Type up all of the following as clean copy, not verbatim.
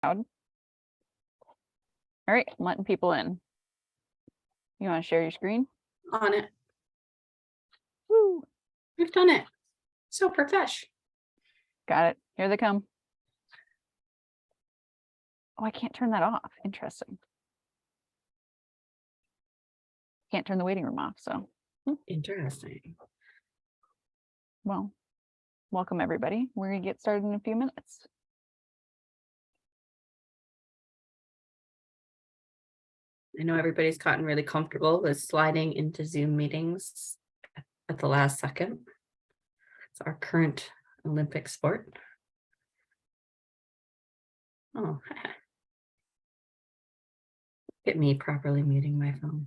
All right, I'm letting people in. You want to share your screen? On it. Woo. We've done it. So profesh. Got it. Here they come. Oh, I can't turn that off. Interesting. Can't turn the waiting room off, so. Interesting. Well, welcome everybody. We're gonna get started in a few minutes. I know everybody's gotten really comfortable with sliding into Zoom meetings at the last second. It's our current Olympic sport. Oh, get me properly muting my phone.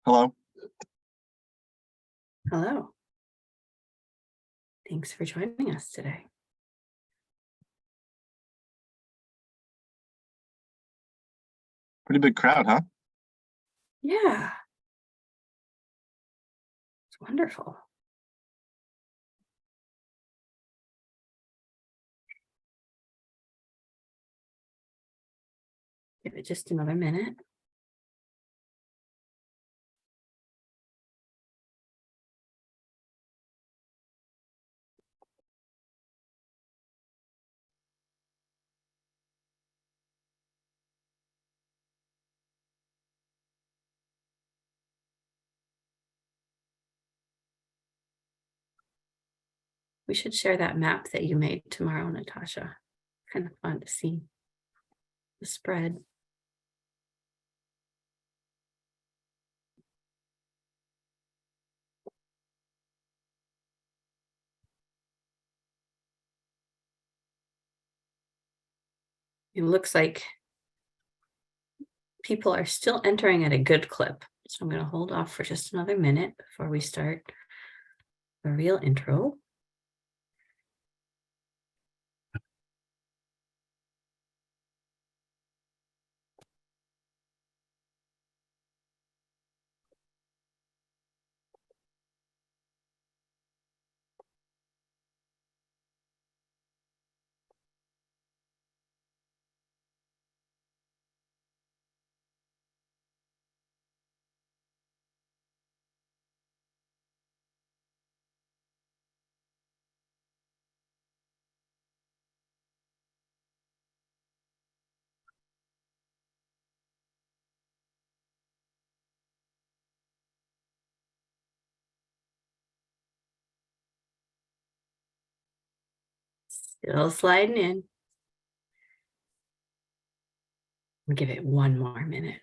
Hello. Hello. Thanks for joining us today. Pretty big crowd, huh? Yeah. It's wonderful. Give it just another minute. We should share that map that you made tomorrow, Natasha. Kind of fun to see the spread. It looks like people are still entering at a good clip. So I'm going to hold off for just another minute before we start the real intro. Still sliding in. I'll give it one more minute.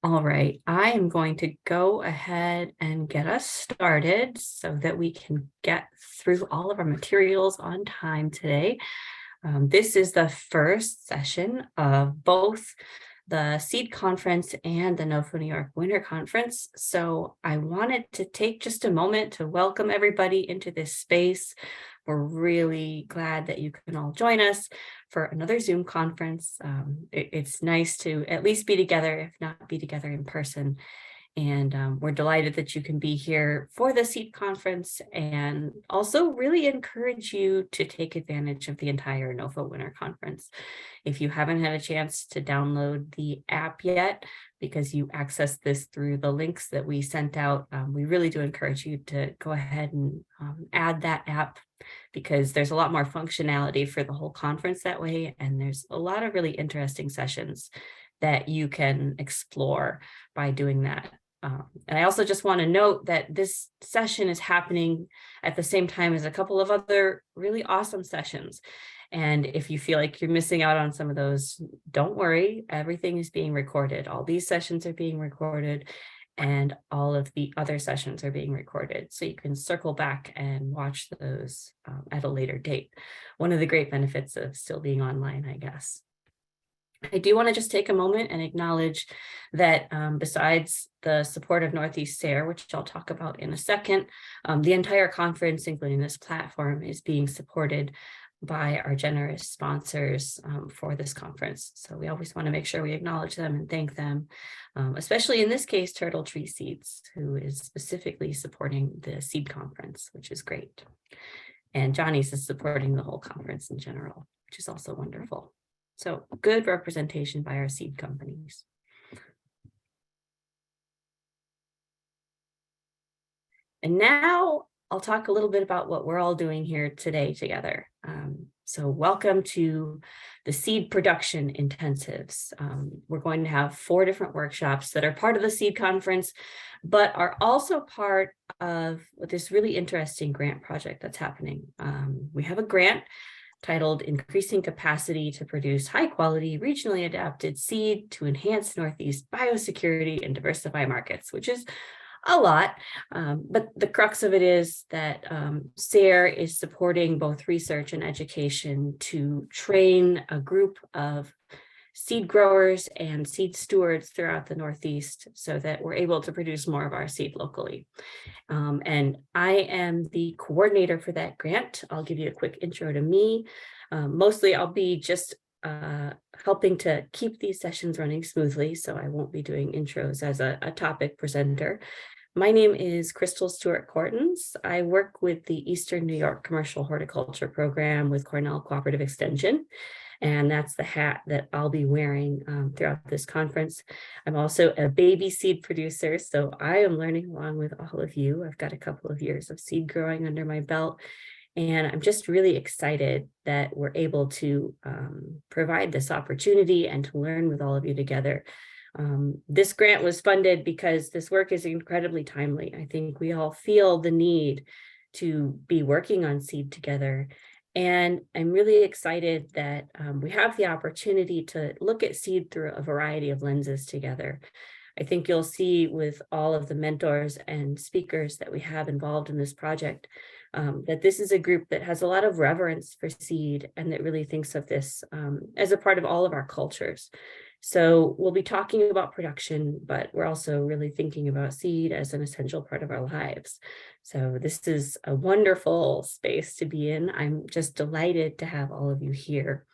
All right, I am going to go ahead and get us started so that we can get through all of our materials on time today. This is the first session of both the SEED conference and the NOFO New York Winter Conference. So I wanted to take just a moment to welcome everybody into this space. We're really glad that you can all join us for another Zoom conference. It's nice to at least be together, if not be together in person. And we're delighted that you can be here for the SEED conference, and also really encourage you to take advantage of the entire NOFO Winter Conference. If you haven't had a chance to download the app yet, because you access this through the links that we sent out, we really do encourage you to go ahead and add that app, because there's a lot more functionality for the whole conference that way. And there's a lot of really interesting sessions that you can explore by doing that. And I also just want to note that this session is happening at the same time as a couple of other really awesome sessions. And if you feel like you're missing out on some of those, don't worry, everything is being recorded. All these sessions are being recorded, and all of the other sessions are being recorded. So you can circle back and watch those at a later date. One of the great benefits of still being online, I guess. I do want to just take a moment and acknowledge that besides the support of NESARE, which I'll talk about in a second, the entire conference, including this platform, is being supported by our generous sponsors for this conference. So we always want to make sure we acknowledge them and thank them, especially in this case, Turtle Tree Seeds, who is specifically supporting the seed conference, which is great. And Johnny's is supporting the whole conference in general, which is also wonderful. So good representation by our seed companies. And now I'll talk a little bit about what we're all doing here today together. So welcome to the seed production intensives. We're going to have 4 different workshops that are part of the seed conference, but are also part of this really interesting grant project that's happening. We have a grant titled Increasing Capacity to Produce High Quality Regionally Adapted Seed to Enhance Northeast Biosecurity and Diversify Markets, which is a lot, but the crux of it is that SARE is supporting both research and education to train a group of seed growers and seed stewards throughout the Northeast so that we're able to produce more of our seed locally. And I am the coordinator for that grant. I'll give you a quick intro to me. Mostly I'll be just helping to keep these sessions running smoothly, so I won't be doing intros as a topic presenter. My name is Stewart Courtens. I work with the Eastern New York Commercial Horticulture Program with Cornell Cooperative Extension, and that's the hat that I'll be wearing throughout this conference. I'm also a baby seed producer, so I am learning along with all of you. I've got a couple of years of seed growing under my belt, and I'm just really excited that we're able to provide this opportunity and to learn with all of you together. This grant was funded because this work is incredibly timely. I think we all feel the need to be working on seed together. And I'm really excited that we have the opportunity to look at seed through a variety of lenses together. I think you'll see with all of the mentors and speakers that we have involved in this project that this is a group that has a lot of reverence for seed and that really thinks of this as a part of all of our cultures. So we'll be talking about production, but we're also really thinking about seed as an essential part of our lives. So this is a wonderful space to be in. I'm just delighted to have all of you here.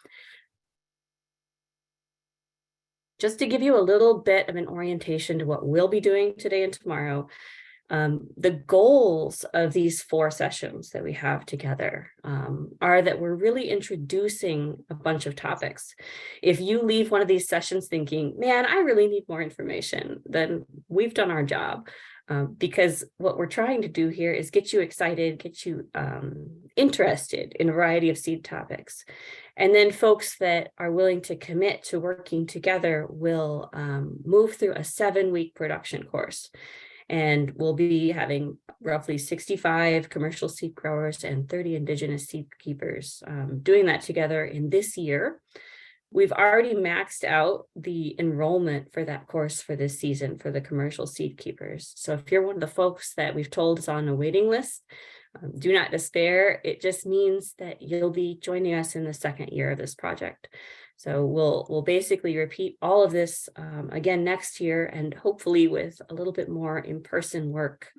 Just to give you a little bit of an orientation to what we'll be doing today and tomorrow, the goals of these 4 sessions that we have together are that we're really introducing a bunch of topics. If you leave one of these sessions thinking, man, I really need more information, then we've done our job. Because what we're trying to do here is get you excited, get you interested in a variety of seed topics. And then folks that are willing to commit to working together will move through a 7-week production course. And we'll be having roughly 65 commercial seed growers and 30 indigenous seed keepers doing that together in this year. We've already maxed out the enrollment for that course for this season for the commercial seed keepers. So if you're one of the folks that we've told is on a waiting list, do not despair. It just means that you'll be joining us in the 2nd year of this project. So we'll basically repeat all of this again next year, and hopefully with a little bit more in-person work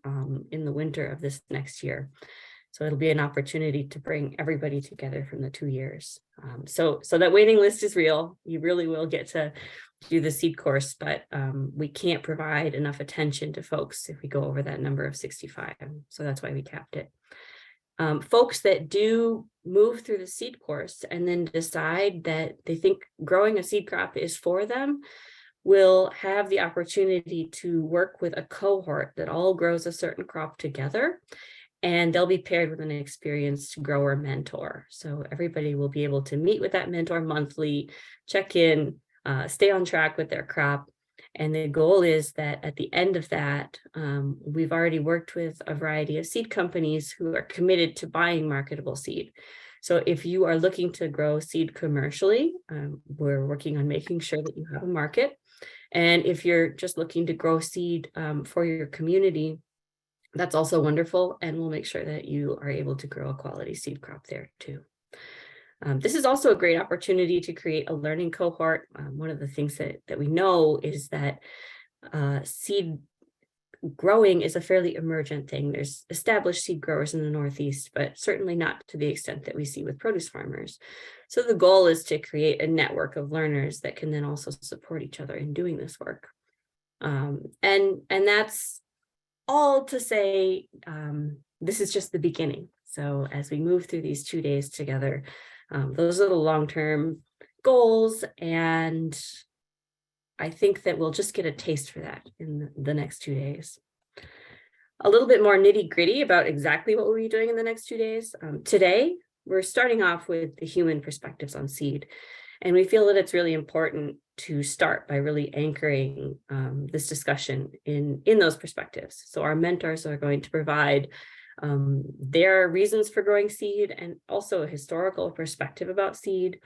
in the winter of this next year. So it'll be an opportunity to bring everybody together from the 2 years. So that waiting list is real. You really will get to do the seed course, but we can't provide enough attention to folks if we go over that number of 65. So that's why we capped it. Folks that do move through the seed course and then decide that they think growing a seed crop is for them will have the opportunity to work with a cohort that all grows a certain crop together, and they'll be paired with an experienced grower mentor. So everybody will be able to meet with that mentor monthly, check in, stay on track with their crop. And the goal is that at the end of that, we've already worked with a variety of seed companies who are committed to buying marketable seed. So if you are looking to grow seed commercially, we're working on making sure that you have a market. And if you're just looking to grow seed for your community, that's also wonderful. And we'll make sure that you are able to grow a quality seed crop there too. This is also a great opportunity to create a learning cohort. One of the things that we know is that seed growing is a fairly emergent thing. There's established seed growers in the Northeast, but certainly not to the extent that we see with produce farmers. So the goal is to create a network of learners that can then also support each other in doing this work. And that's all to say, this is just the beginning. So as we move through these 2 days together, those are the long-term goals, and I think that we'll just get a taste for that in the next 2 days. A little bit more nitty-gritty about exactly what we'll be doing in the next 2 days. Today, we're starting off with the human perspectives on seed, and we feel that it's really important to start by really anchoring this discussion in those perspectives. So our mentors are going to provide their reasons for growing seed and also a historical perspective about seed.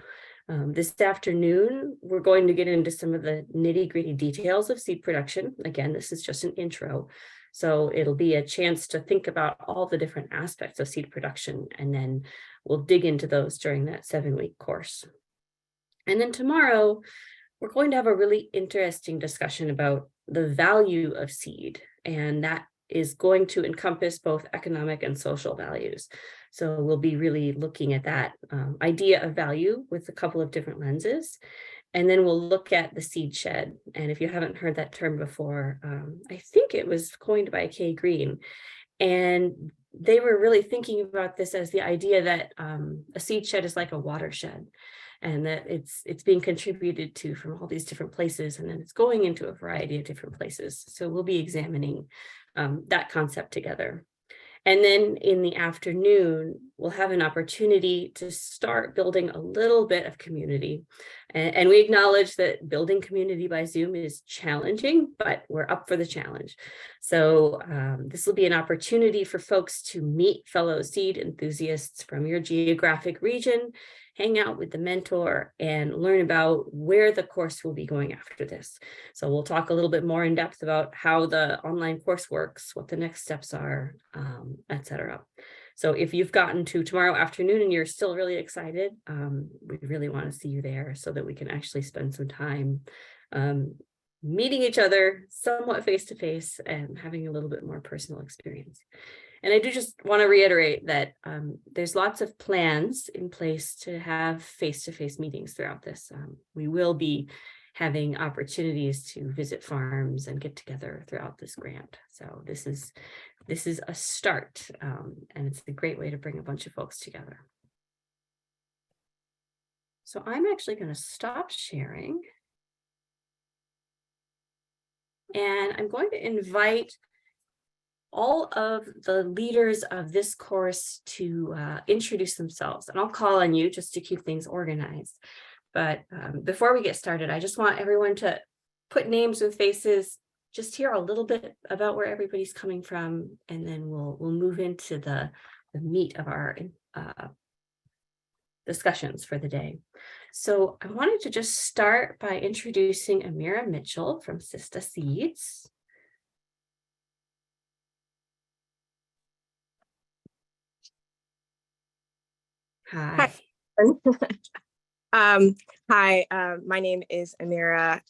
This afternoon, we're going to get into some of the nitty-gritty details of seed production. Again, this is just an intro. So it'll be a chance to think about all the different aspects of seed production, and then we'll dig into those during that 7-week course. And then tomorrow, we're going to have a really interesting discussion about the value of seed, and that is going to encompass both economic and social values. So we'll be really looking at that idea of value with a couple of different lenses. And then we'll look at the seed shed. And if you haven't heard that term before, I think it was coined by Kay Green. And they were really thinking about this as the idea that a seed shed is like a watershed, and that it's being contributed to from all these different places, and then it's going into a variety of different places. So we'll be examining that concept together. And then in the afternoon, we'll have an opportunity to start building a little bit of community. And we acknowledge that building community by Zoom is challenging, but we're up for the challenge. So this will be an opportunity for folks to meet fellow seed enthusiasts from your geographic region, hang out with the mentor, and learn about where the course will be going after this. So we'll talk a little bit more in depth about how the online course works, what the next steps are, etc. So if you've gotten to tomorrow afternoon and you're still really excited, we really want to see you there so that we can actually spend some time meeting each other somewhat face-to-face and having a little bit more personal experience. And I do just want to reiterate that there's lots of plans in place to have face-to-face meetings throughout this. We will be having opportunities to visit farms and get together throughout this grant. So this is a start, and it's a great way to bring a bunch of folks together. So I'm actually going to stop sharing. And I'm going to invite all of the leaders of this course to introduce themselves. And I'll call on you just to keep things organized. But before we get started, I just want everyone to put names with faces, just hear a little bit about where everybody's coming from, and then we'll move into the meat of our discussions for the day. So I wanted to just start by introducing Amirah Mitchell from Sista Seeds. Hi. Hi, my name is Amirah.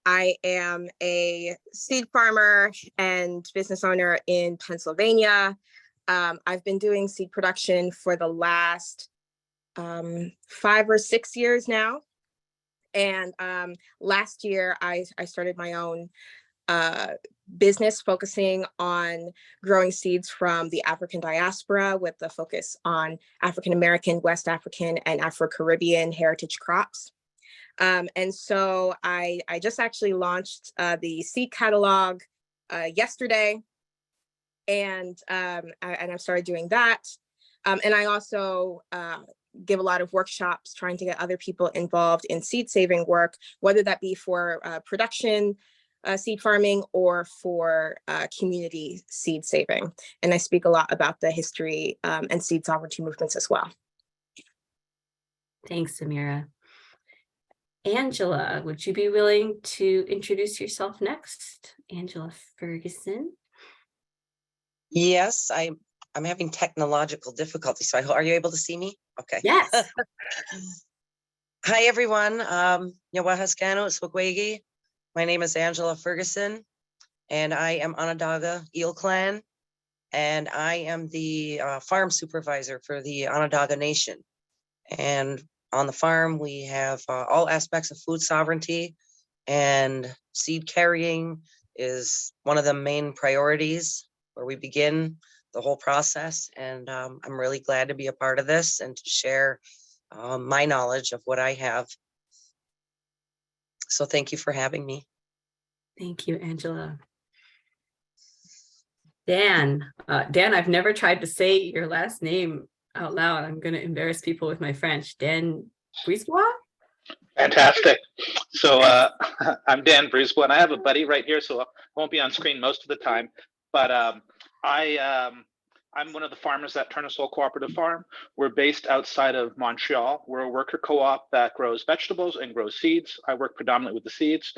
I am a seed farmer and business owner in Pennsylvania. I've been doing seed production for the last 5 or 6 years now. And last year, I started my own business focusing on growing seeds from the African diaspora with the focus on African American, West African, and Afro-Caribbean heritage crops. And so I just actually launched the seed catalog yesterday, and I've started doing that. And I also give a lot of workshops trying to get other people involved in seed saving work, whether that be for production, seed farming, or for community seed saving. And I speak a lot about the history and seed sovereignty movements as well. Thanks, Amirah. Angela, would you be willing to introduce yourself next? Angela Ferguson. Yes, I'm having technological difficulty. So are you able to see me? Okay. Yes. Hi, everyone. Yawahaskano Swagwegi. My name is Angela Ferguson, and I am Onondaga Eel Clan, and I am the farm supervisor for the Onondaga Nation. And on the farm, we have all aspects of food sovereignty, and seed carrying is one of the main priorities where we begin the whole process. And I'm really glad to be a part of this and to share my knowledge of what I have. So thank you for having me. Thank you, Angela. Dan, I've never tried to say your last name out loud. I'm going to embarrass people with my French. Dan Brisebois? Fantastic. So I'm Dan Brisebois, and I have a buddy right here, so I won't be on screen most of the time. But I'm one of the farmers at Tournesol Cooperative Farm. We're based outside of Montreal. We're a worker co-op that grows vegetables and grows seeds. I work predominantly with the seeds.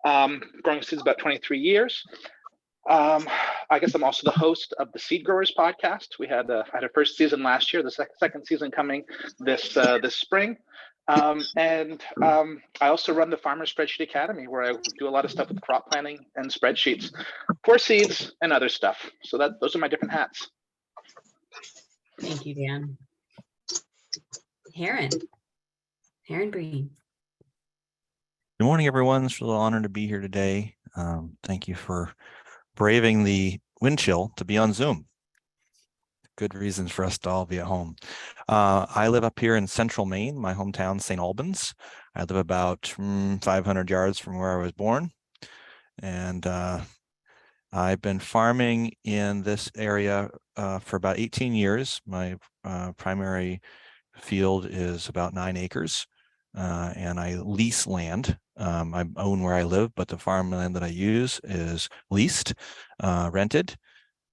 Growing seeds about 23 years. I guess I'm also the host of the Seed Growers podcast. We had a first season last year, the second season coming this spring. I also run the Farmer Spreadsheet Academy, where I do a lot of stuff with crop planning and spreadsheets for seeds and other stuff. So those are my different hats. Thank you, Dan. Heron Breen. Good morning, everyone. It's a real honor to be here today. Thank you for braving the wind chill to be on Zoom. Good reasons for us to all be at home. I live up here in central Maine, my hometown, St. Albans. I live about 500 yards from where I was born. And I've been farming in this area for about 18 years. My primary field is about 9 acres, and I lease land. I own where I live, but the farmland that I use is leased, rented.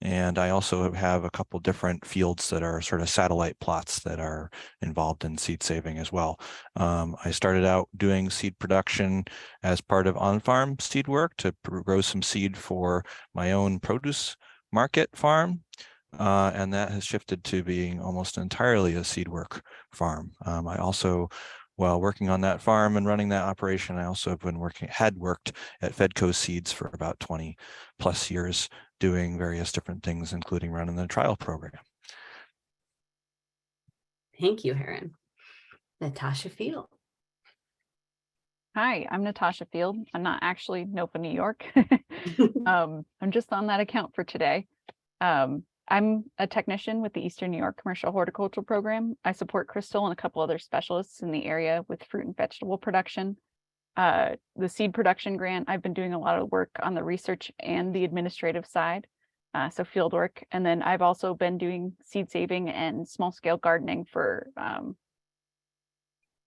And I also have a couple different fields that are sort of satellite plots that are involved in seed saving as well. I started out doing seed production as part of on-farm seed work to grow some seed for my own produce market farm. And that has shifted to being almost entirely a seed work farm. I also, while working on that farm and running that operation, I also had worked at Fedco Seeds for about 20 plus years, doing various different things, including running the trial program. Thank you, Heron. Natasha Field. Hi, I'm Natasha Field. I'm not actually Nopa, New York. I'm just on that account for today. I'm a technician with the Eastern New York Commercial Horticultural Program. I support Crystal and a couple other specialists in the area with fruit and vegetable production. The seed production grant, I've been doing a lot of work on the research and the administrative side, so field work. And then I've also been doing seed saving and small scale gardening for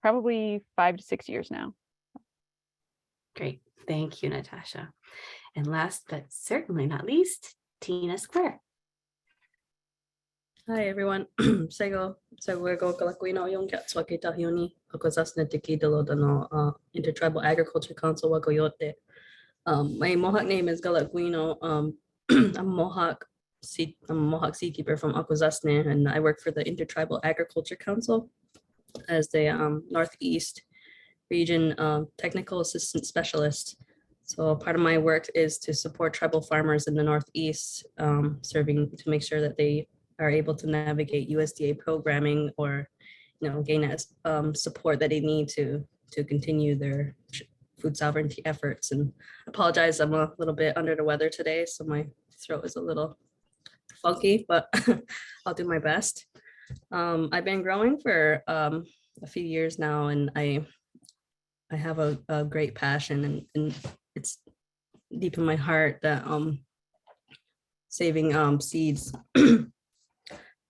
probably 5 to 6 years now. Great. Thank you, Natasha. And last but certainly not least, Tina Square. Hi everyone. Sego Kalakwino yung Katswakita Huni, Akozasne Tikidalo Dano Intertribal Agriculture Council Wakoyote. My Mohawk name is Galakwino. I'm a Mohawk seed keeper from Akozasne, and I work for the Intertribal Agriculture Council as the Northeast Region Technical Assistant Specialist. So part of my work is to support tribal farmers in the Northeast, serving to make sure that they are able to navigate USDA programming or, gain support that they need to continue their food sovereignty efforts. And I apologize, I'm a little bit under the weather today, so my throat is a little funky, but I'll do my best. I've been growing for a few years now, and I have a great passion, and it's deep in my heart that saving seeds,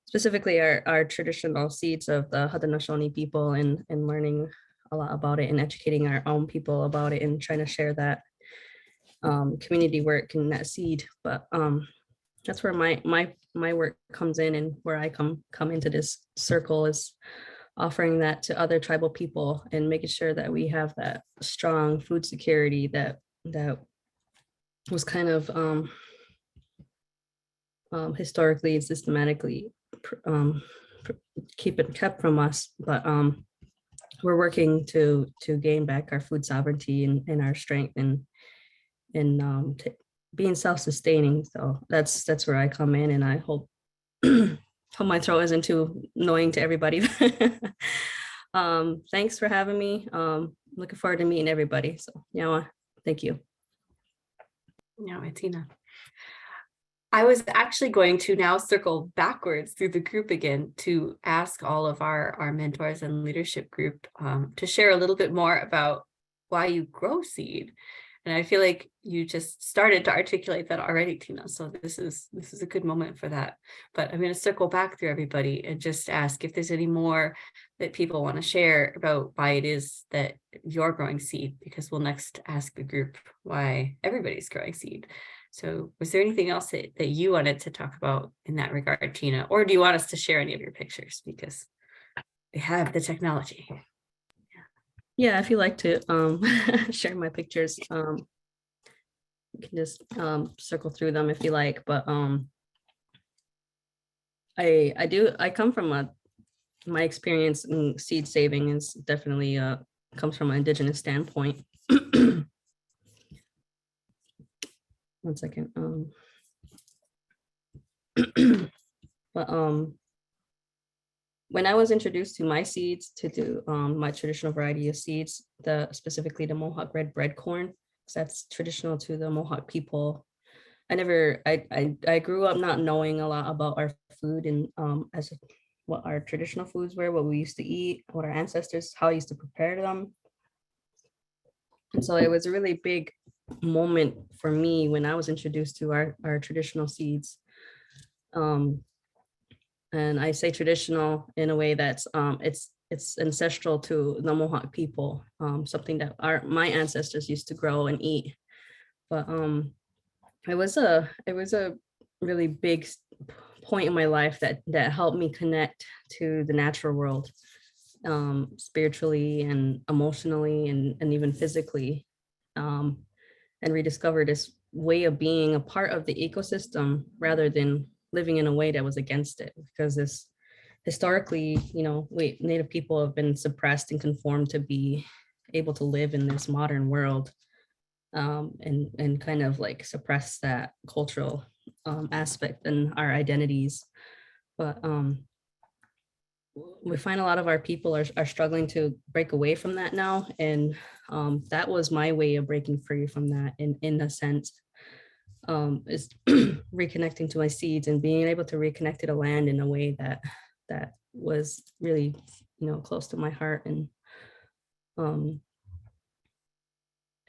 specifically our traditional seeds of the Haudenosaunee people, and learning a lot about it and educating our own people about it and trying to share that community work and that seed. But that's where my work comes in, and where I come into this circle is offering that to other tribal people and making sure that we have that strong food security that was kind of historically and systematically kept from us, but we're working to gain back our food sovereignty and our strength and being self-sustaining. So that's where I come in, and I hope hope my throat isn't too annoying to everybody. Thanks for having me. Looking forward to meeting everybody. So yeah, thank you. No, Tina. I was actually going to now circle backwards through the group again to ask all of our mentors and leadership group to share a little bit more about why you grow seed. And I feel like you just started to articulate that already, Tina. So this is a good moment for that. But I'm going to circle back through everybody and just ask if there's any more that people want to share about why it is that you're growing seed, because we'll next ask the group why everybody's growing seed. So was there anything else that you wanted to talk about in that regard, Tina? Or do you want us to share any of your pictures, because we have the technology? Yeah, if you like to share my pictures, you can just circle through them if you like. But I come from my experience in seed saving is definitely comes from an Indigenous standpoint. One second. But when I was introduced to my seeds, to do my traditional variety of seeds, specifically the Mohawk red bread corn, because that's traditional to the Mohawk people. I grew up not knowing a lot about our food and what our traditional foods were, what we used to eat, what our ancestors, how I used to prepare them. And so it was a really big moment for me when I was introduced to our traditional seeds. And I say traditional in a way that's it's ancestral to the Mohawk people, something that my ancestors used to grow and eat. But it was a really big point in my life that helped me connect to the natural world, spiritually and emotionally and even physically, and rediscover this way of being a part of the ecosystem rather than living in a way that was against it, because this historically, Native people have been suppressed and conformed to be able to live in this modern world, and kind of like suppress that cultural aspect and our identities. But we find a lot of our people are struggling to break away from that now, and that was my way of breaking free from that in a sense. Is reconnecting to my seeds and being able to reconnect to the land in a way that was really, close to my heart, and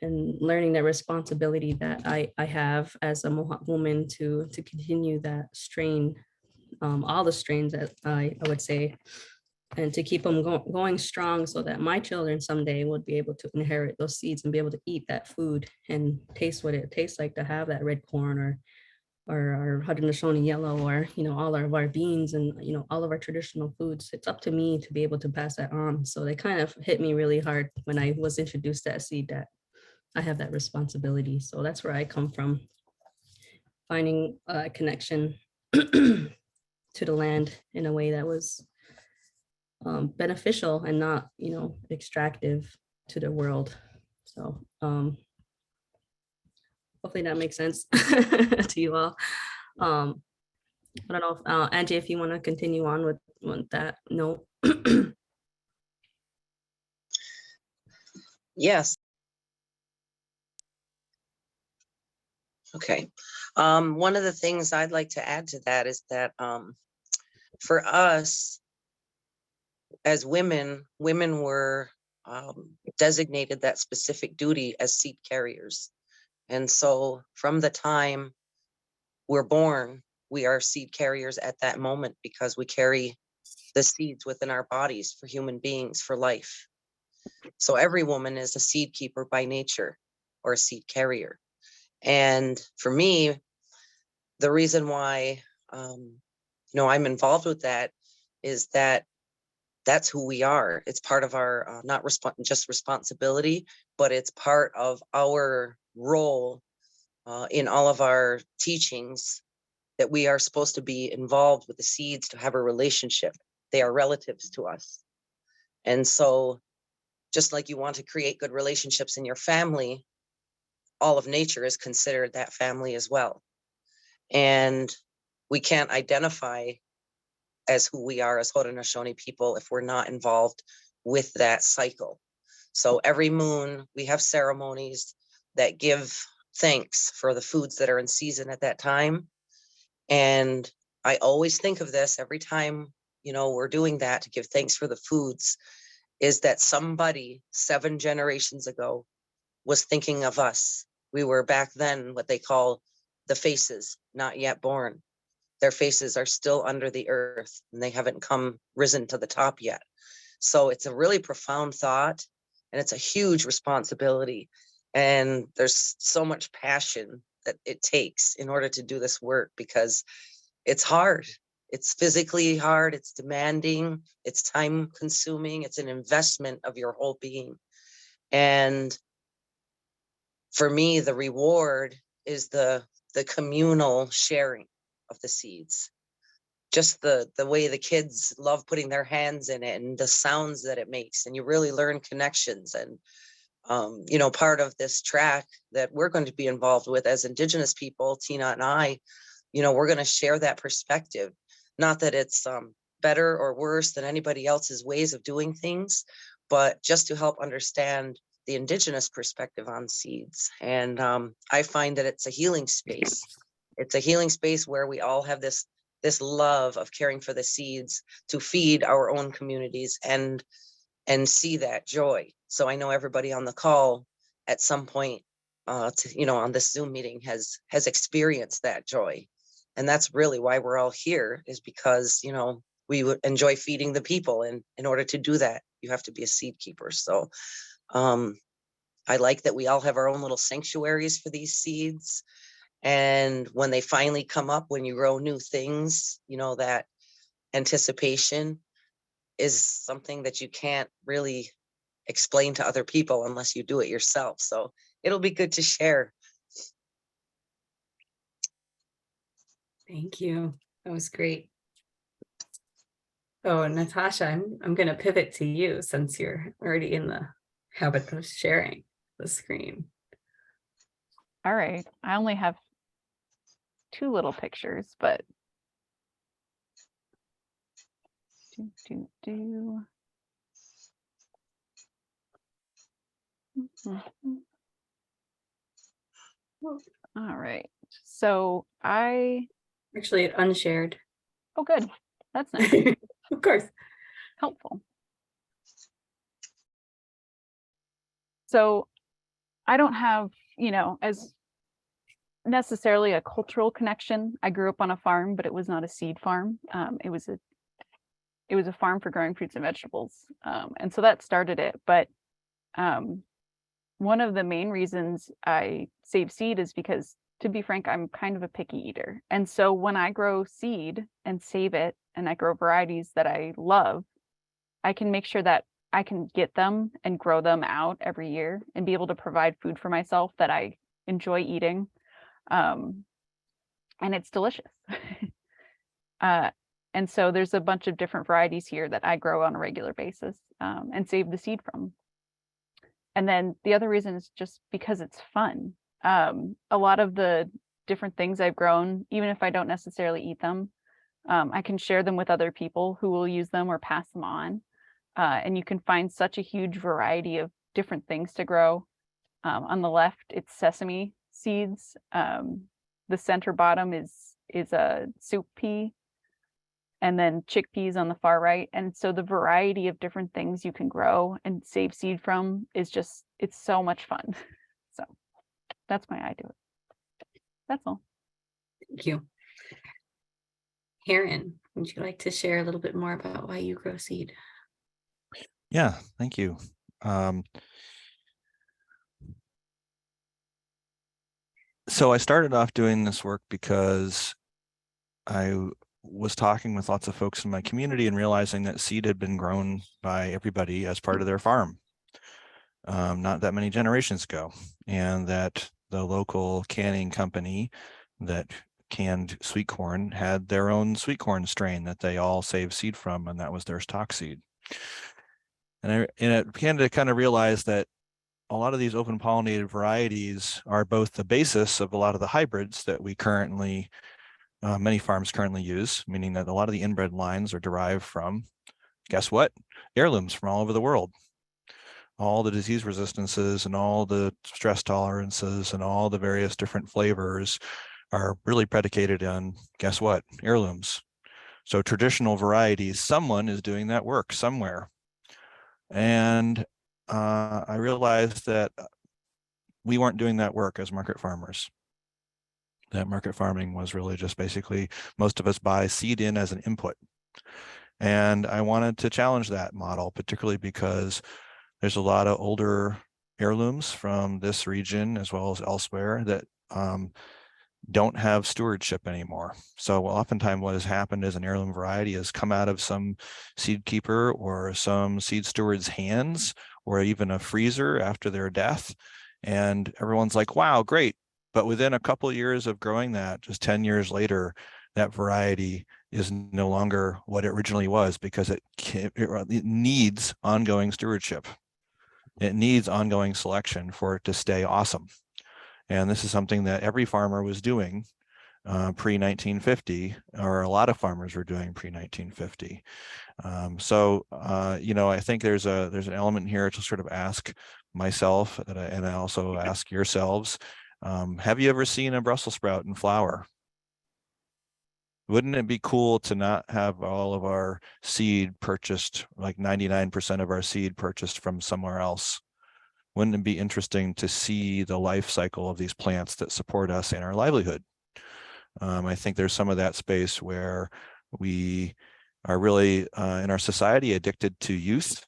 learning the responsibility that I have as a Mohawk woman to continue that strain, all the strains that I would say, and to keep them going strong, so that my children someday would be able to inherit those seeds and be able to eat that food and taste what it tastes like to have that red corn or our Haudenosaunee yellow, or all of our beans and all of our traditional foods. It's up to me to be able to pass that on. So they kind of hit me really hard when I was introduced to that seed, that I have that responsibility. So that's where I come from, finding a connection to the land in a way that was beneficial and not, extractive to the world. So hopefully that makes sense to you all. I don't know if Angie, if you want to continue on with that note. Yes. Okay. One of the things I'd like to add to that is that for us as women were designated that specific duty as seed carriers. And so from the time we're born, we are seed carriers at that moment, because we carry the seeds within our bodies for human beings, for life. So every woman is a seed keeper by nature, or a seed carrier. And for me, the reason why I'm involved with that is that that's who we are. It's part of our not just responsibility, but it's part of our role in all of our teachings, that we are supposed to be involved with the seeds to have a relationship. They are relatives to us. And so just like you want to create good relationships in your family, all of nature is considered that family as well. And we can't identify as who we are as Haudenosaunee people if we're not involved with that cycle. So every moon we have ceremonies that give thanks for the foods that are in season at that time. And I always think of this every time, we're doing that, to give thanks for the foods, is that somebody 7 generations ago was thinking of us. We were back then what they call the faces, not yet born. Their faces are still under the earth and they haven't risen to the top yet. So it's a really profound thought, and it's a huge responsibility. And there's so much passion that it takes in order to do this work, because it's hard. It's physically hard, it's demanding, it's time consuming, it's an investment of your whole being. And for me, the reward is the communal sharing of the seeds. Just the way the kids love putting their hands in it and the sounds that it makes, and you really learn connections. And part of this track that we're going to be involved with as Indigenous people, Tina and I, we're going to share that perspective. Not that it's better or worse than anybody else's ways of doing things, but just to help understand the Indigenous perspective on seeds. And I find that it's a healing space. It's a healing space where we all have this love of caring for the seeds to feed our own communities and see that joy. So I know everybody on the call at some point, on this Zoom meeting has experienced that joy. And that's really why we're all here, is because, we would enjoy feeding the people. And in order to do that, you have to be a seed keeper. So I like that we all have our own little sanctuaries for these seeds. And when they finally come up, when you grow new things, that anticipation is something that you can't really explain to other people unless you do it yourself. So it'll be good to share. Thank you. That was great. So Natasha, I'm going to pivot to you since you're already in the habit of sharing the screen. All right. I only have 2 little pictures, but All right. So Actually, it unshared. oh, good. That's nice. Of course. Helpful. So I don't have, as necessarily a cultural connection. I grew up on a farm, but it was not a seed farm. It was a farm for growing fruits and vegetables. And so that started it. But one of the main reasons I save seed is because, to be frank, I'm kind of a picky eater. And so when I grow seed and save it, and I grow varieties that I love, I can make sure that I can get them and grow them out every year and be able to provide food for myself that I enjoy eating. And it's delicious. And so there's a bunch of different varieties here that I grow on a regular basis and save the seed from. And then the other reason is just because it's fun. A lot of the different things I've grown, even if I don't necessarily eat them, I can share them with other people who will use them or pass them on. And you can find such a huge variety of different things to grow. On the left, it's sesame seeds. The center bottom is a soup pea, and then chickpeas on the far right. And so the variety of different things you can grow and save seed from is just, it's so much fun. So that's why I do it. That's all. Thank you. Heron, would you like to share a little bit more about why you grow seed? Yeah, thank you. So I started off doing this work because I was talking with lots of folks in my community and realizing that seed had been grown by everybody as part of their farm not that many generations ago, and that the local canning company that canned sweet corn had their own sweet corn strain that they all saved seed from, and that was their stock seed. And it began to kind of realize that a lot of these open pollinated varieties are both the basis of a lot of the hybrids that we currently, many farms currently use, meaning that a lot of the inbred lines are derived from, guess what? Heirlooms from all over the world. All the disease resistances and all the stress tolerances and all the various different flavors are really predicated on, guess what? Heirlooms. So traditional varieties, someone is doing that work somewhere. And I realized that we weren't doing that work as market farmers. That market farming was really just basically most of us buy seed in as an input. And I wanted to challenge that model, particularly because there's a lot of older heirlooms from this region as well as elsewhere that don't have stewardship anymore. So oftentimes what has happened is an heirloom variety has come out of some seed keeper or some seed steward's hands, or even a freezer after their death. And everyone's like, wow, great. But within a couple of years of growing that, just 10 years later, that variety is no longer what it originally was, because it needs ongoing stewardship. It needs ongoing selection for it to stay awesome. And this is something that every farmer was doing pre-1950, or a lot of farmers were doing pre-1950. You know, I think there's an element here to sort of ask myself, and I also ask yourselves, have you ever seen a Brussels sprout in flower? Wouldn't it be cool to not have all of our seed purchased, like 99% of our seed purchased from somewhere else? Wouldn't it be interesting to see the life cycle of these plants that support us in our livelihood? I think there's some of that space where we are really in our society addicted to youth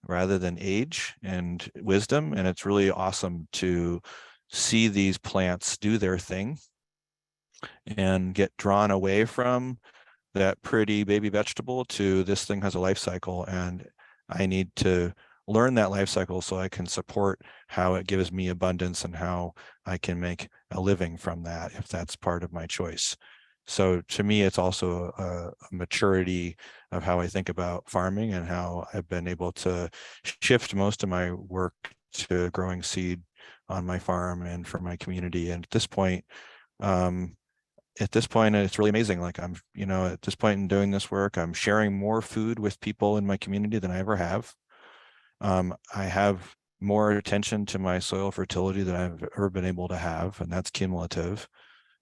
rather than age and wisdom. And it's really awesome to see these plants do their thing and get drawn away from that pretty baby vegetable to this thing has a life cycle, and I need to learn that life cycle so I can support how it gives me abundance and how I can make a living from that, if that's part of my choice. So to me, it's also a maturity of how I think about farming and how I've been able to shift most of my work to growing seed on my farm and for my community. And at this point, it's really amazing. Like at this point in doing this work, I'm sharing more food with people in my community than I ever have. I have more attention to my soil fertility than I've ever been able to have, and that's cumulative.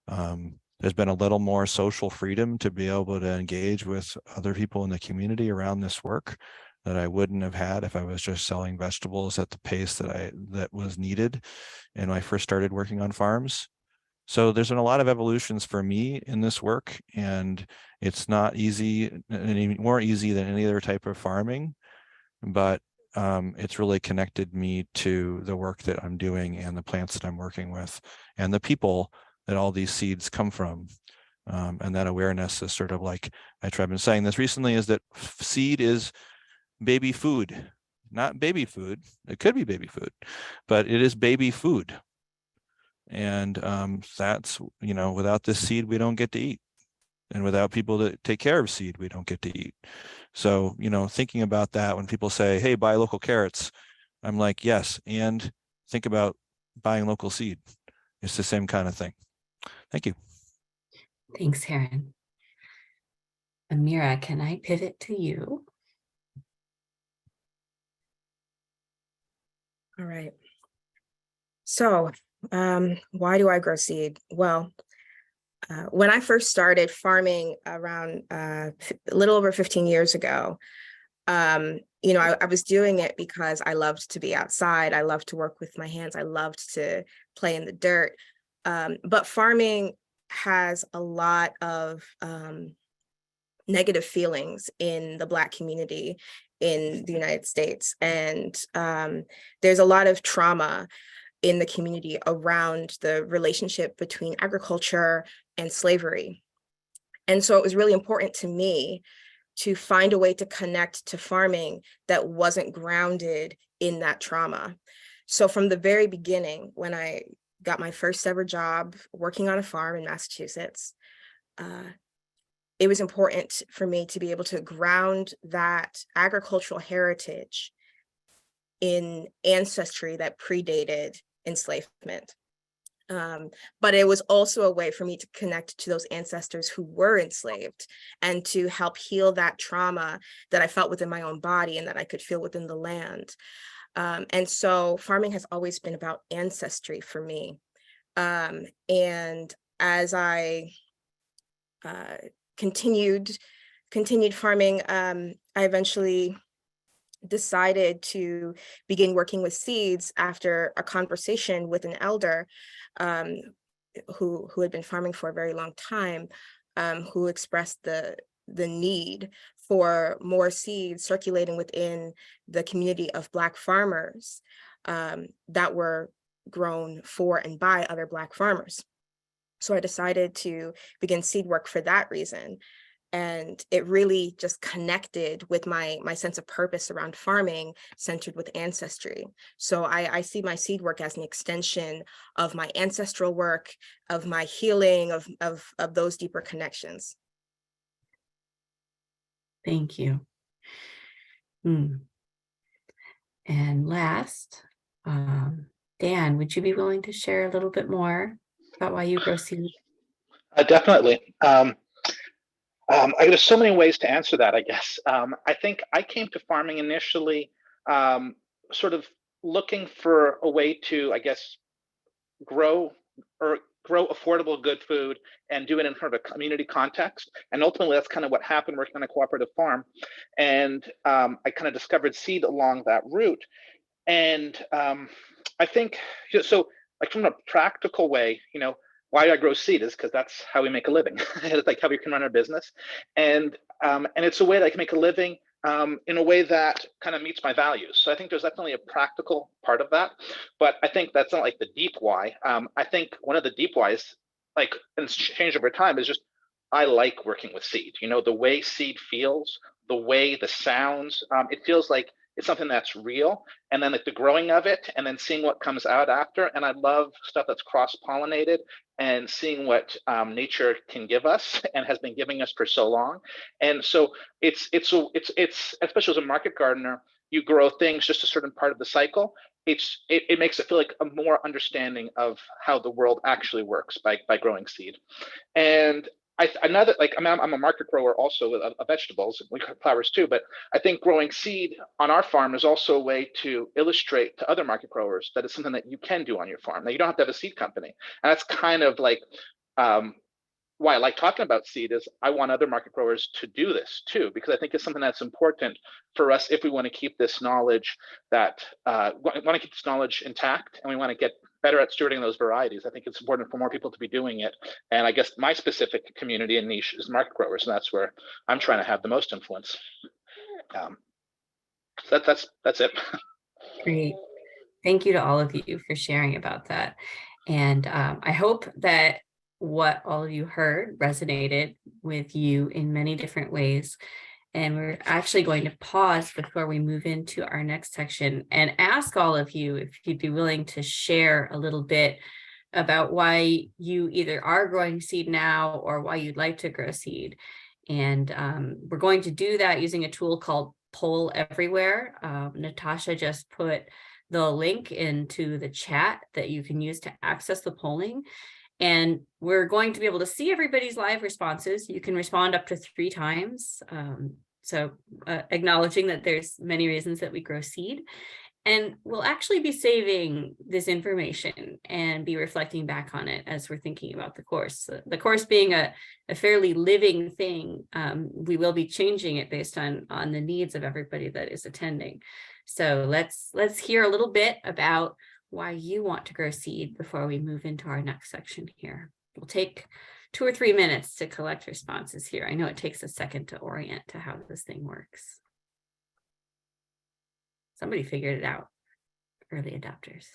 There's been a little more social freedom to be able to engage with other people in the community around this work that I wouldn't have had if I was just selling vegetables at the pace that was needed when I first started working on farms. So there's been a lot of evolutions for me in this work, and it's not easy, any more easy than any other type of farming, but it's really connected me to the work that I'm doing and the plants that I'm working with and the people that all these seeds come from. And that awareness is sort of like, I've been saying this recently, is that seed is baby food, not baby food. It could be baby food, but it is baby food. And that's, without this seed, we don't get to eat. And without people that take care of seed, we don't get to eat. So, thinking about that when people say, hey, buy local carrots, I'm like, yes. And think about buying local seed. It's the same kind of thing. Thank you. Thanks, Heron. Amirah, can I pivot to you? All right. So, why do I grow seed? Well, when I first started farming around a little over 15 years ago, I was doing it because I loved to be outside. I loved to work with my hands. I loved to play in the dirt. But farming has a lot of negative feelings in the Black community in the United States. And there's a lot of trauma in the community around the relationship between agriculture and slavery. And so it was really important to me to find a way to connect to farming that wasn't grounded in that trauma. So from the very beginning, when I got my first ever job working on a farm in Massachusetts, it was important for me to be able to ground that agricultural heritage in ancestry that predated enslavement. But it was also a way for me to connect to those ancestors who were enslaved and to help heal that trauma that I felt within my own body and that I could feel within the land. And so farming has always been about ancestry for me. And as I continued farming, I eventually decided to begin working with seeds after a conversation with an elder who had been farming for a very long time, who expressed the need for more seeds circulating within the community of Black farmers that were grown for and by other Black farmers. So I decided to begin seed work for that reason. And it really just connected with my sense of purpose around farming centered with ancestry. So I see my seed work as an extension of my ancestral work, of my healing, of those deeper connections. Thank you. And last, Dan, would you be willing to share a little bit more about why you grow seed? Definitely. There's so many ways to answer that, I guess. I think I came to farming initially sort of looking for a way to, I guess, grow affordable good food and do it in sort of a community context. And ultimately, that's kind of what happened working on a cooperative farm. And I kind of discovered seed along that route. And I think, so like from a practical way, why I grow seed is because that's how we make a living. It's like how we can run our business. And it's a way that I can make a living in a way that kind of meets my values. So I think there's definitely a practical part of that, but I think that's not like the deep why. I think one of the deep whys, like, and it's changed over time, is just I like working with seed. The way seed feels, the way the sounds, it feels like it's something that's real, and then like the growing of it and then seeing what comes out after. And I love stuff that's cross-pollinated and seeing what nature can give us and has been giving us for so long. And so it's especially as a market gardener, you grow things just a certain part of the cycle. It makes it feel like a more understanding of how the world actually works by growing seed. And another, like, I'm a market grower also of vegetables, and we got flowers too, but I think growing seed on our farm is also a way to illustrate to other market growers that it's something that you can do on your farm. Now, you don't have to have a seed company. And that's kind of like why I like talking about seed is I want other market growers to do this too, because I think it's something that's important for us if we want to keep this knowledge intact, and we want to get better at stewarding those varieties. I think it's important for more people to be doing it. And I guess my specific community and niche is market growers, and that's where I'm trying to have the most influence. So that's it. Great. Thank you to all of you for sharing about that. And I hope that what all of you heard resonated with you in many different ways. And we're actually going to pause before we move into our next section and ask all of you if you'd be willing to share a little bit about why you either are growing seed now or why you'd like to grow seed. And we're going to do that using a tool called Poll Everywhere. Natasha just put the link into the chat that you can use to access the polling. And we're going to be able to see everybody's live responses. You can respond up to 3 times. So acknowledging that there's many reasons that we grow seed. And we'll actually be saving this information and be reflecting back on it as we're thinking about the course. The course being a fairly living thing, we will be changing it based on the needs of everybody that is attending. So let's hear a little bit about why you want to grow seed before we move into our next section here. We'll take 2 or 3 minutes to collect responses here. I know it takes a second to orient to how this thing works. Somebody figured it out, early adopters.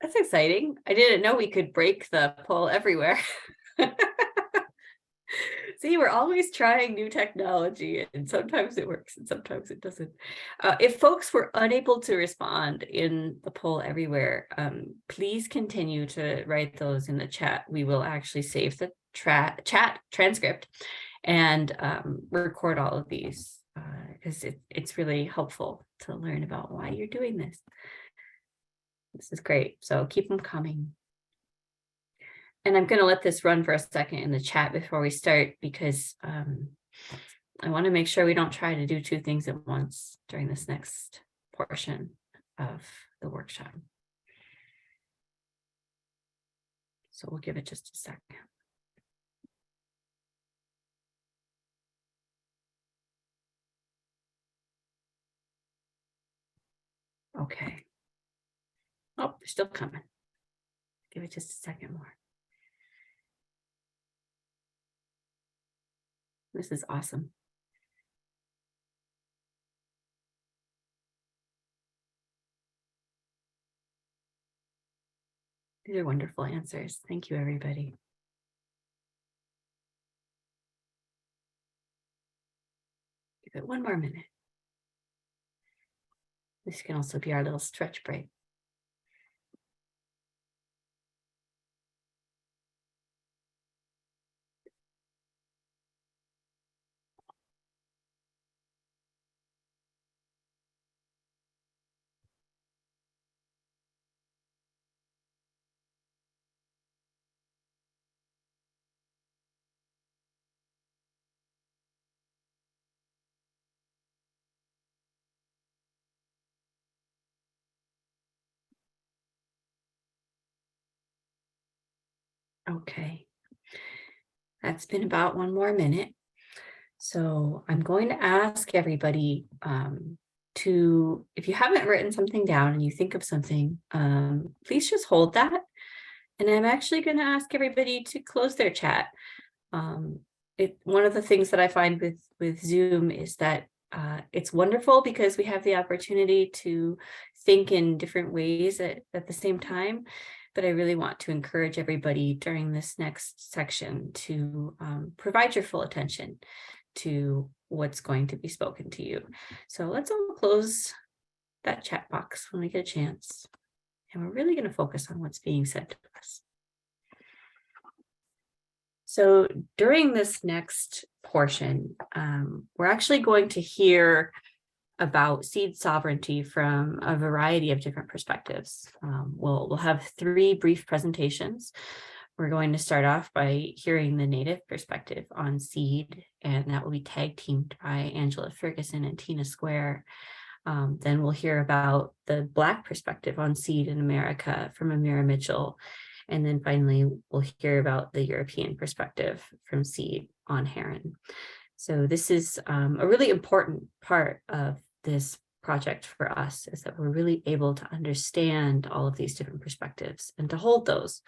That's exciting. I didn't know we could break the poll everywhere. See, we're always trying new technology, and sometimes it works and sometimes it doesn't. If folks were unable to respond in the poll everywhere, please continue to write those in the chat. We will actually save the chat transcript and record all of these because it's really helpful to learn about why you're doing this. This is great. So keep them coming. And I'm going to let this run for a second in the chat before we start, because I want to make sure we don't try to do two things at once during this next portion of the workshop. So we'll give it just a second. Okay. Oh, they're still coming. Give it just a second more. This is awesome. These are wonderful answers. Thank you, everybody. Give it one more minute. This can also be our little stretch break. Okay, that's been about one more minute. So I'm going to ask everybody to, if you haven't written something down and you think of something, please just hold that. And I'm actually going to ask everybody to close their chat. One of the things that I find with Zoom is that it's wonderful because we have the opportunity to think in different ways at the same time. But I really want to encourage everybody during this next section to provide your full attention to what's going to be spoken to you. So let's all close that chat box when we get a chance. And we're really going to focus on what's being said to us. So during this next portion, we're actually going to hear about seed sovereignty from a variety of different perspectives. We'll have 3 brief presentations. We're going to start off by hearing the Native perspective on seed, and that will be tag teamed by Angela Ferguson and Tina Square. Then we'll hear about the Black perspective on seed in America from Amirah Mitchell. And then finally, we'll hear about the European perspective from seed on Heron. So this is a really important part of this project for us, is that we're really able to understand all of these different perspectives and to hold those,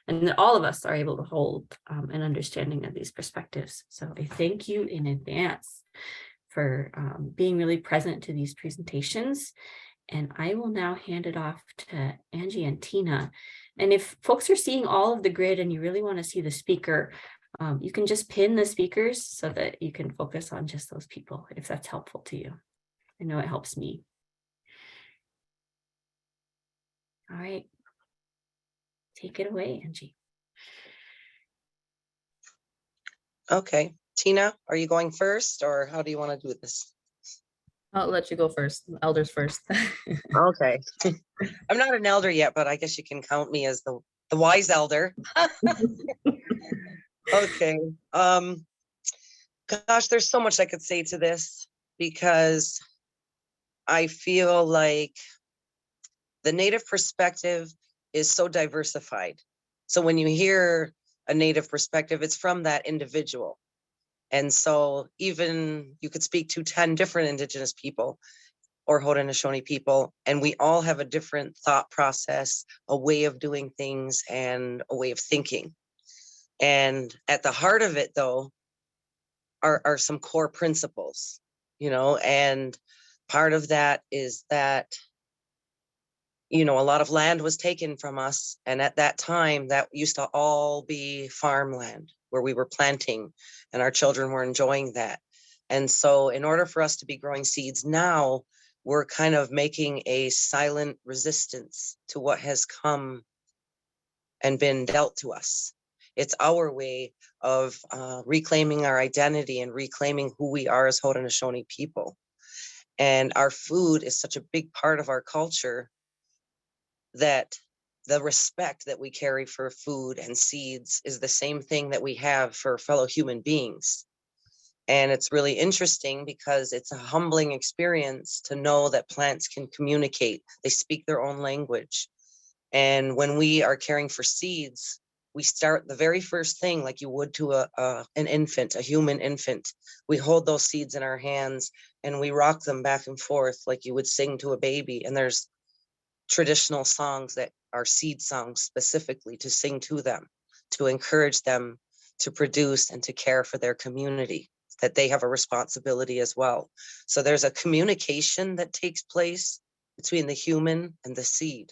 and that all of us are able to hold an understanding of these perspectives. So I thank you in advance for being really present to these presentations. And I will now hand it off to Angie and Tina. And if folks are seeing all of the grid and you really want to see the speaker, you can just pin the speakers so that you can focus on just those people, if that's helpful to you. I know it helps me. All right. Take it away, Angie. Okay, Tina, are you going first, or how do you want to do this? I'll let you go first. Elders first. Okay. I'm not an elder yet, but I guess you can count me as the wise elder. Okay. Gosh, there's so much I could say to this, because I feel like the Native perspective is so diversified. So when you hear a Native perspective, it's from that individual. And so even you could speak to 10 different Indigenous people or Haudenosaunee people, and we all have a different thought process, a way of doing things, and a way of thinking. And at the heart of it, though, are some core principles, you know, and part of that is that, you know, a lot of land was taken from us. And at that time, that used to all be farmland where we were planting and our children were enjoying that. And so in order for us to be growing seeds now, we're kind of making a silent resistance to what has come and been dealt to us. It's our way of reclaiming our identity and reclaiming who we are as Haudenosaunee people. And our food is such a big part of our culture that the respect that we carry for food and seeds is the same thing that we have for fellow human beings. And it's really interesting because it's a humbling experience to know that plants can communicate. They speak their own language. And when we are caring for seeds, we start the very first thing like you would to an infant, a human infant. We hold those seeds in our hands and we rock them back and forth like you would sing to a baby. And there's traditional songs that are seed songs specifically to sing to them, to encourage them to produce and to care for their community, that they have a responsibility as well. So there's a communication that takes place between the human and the seed,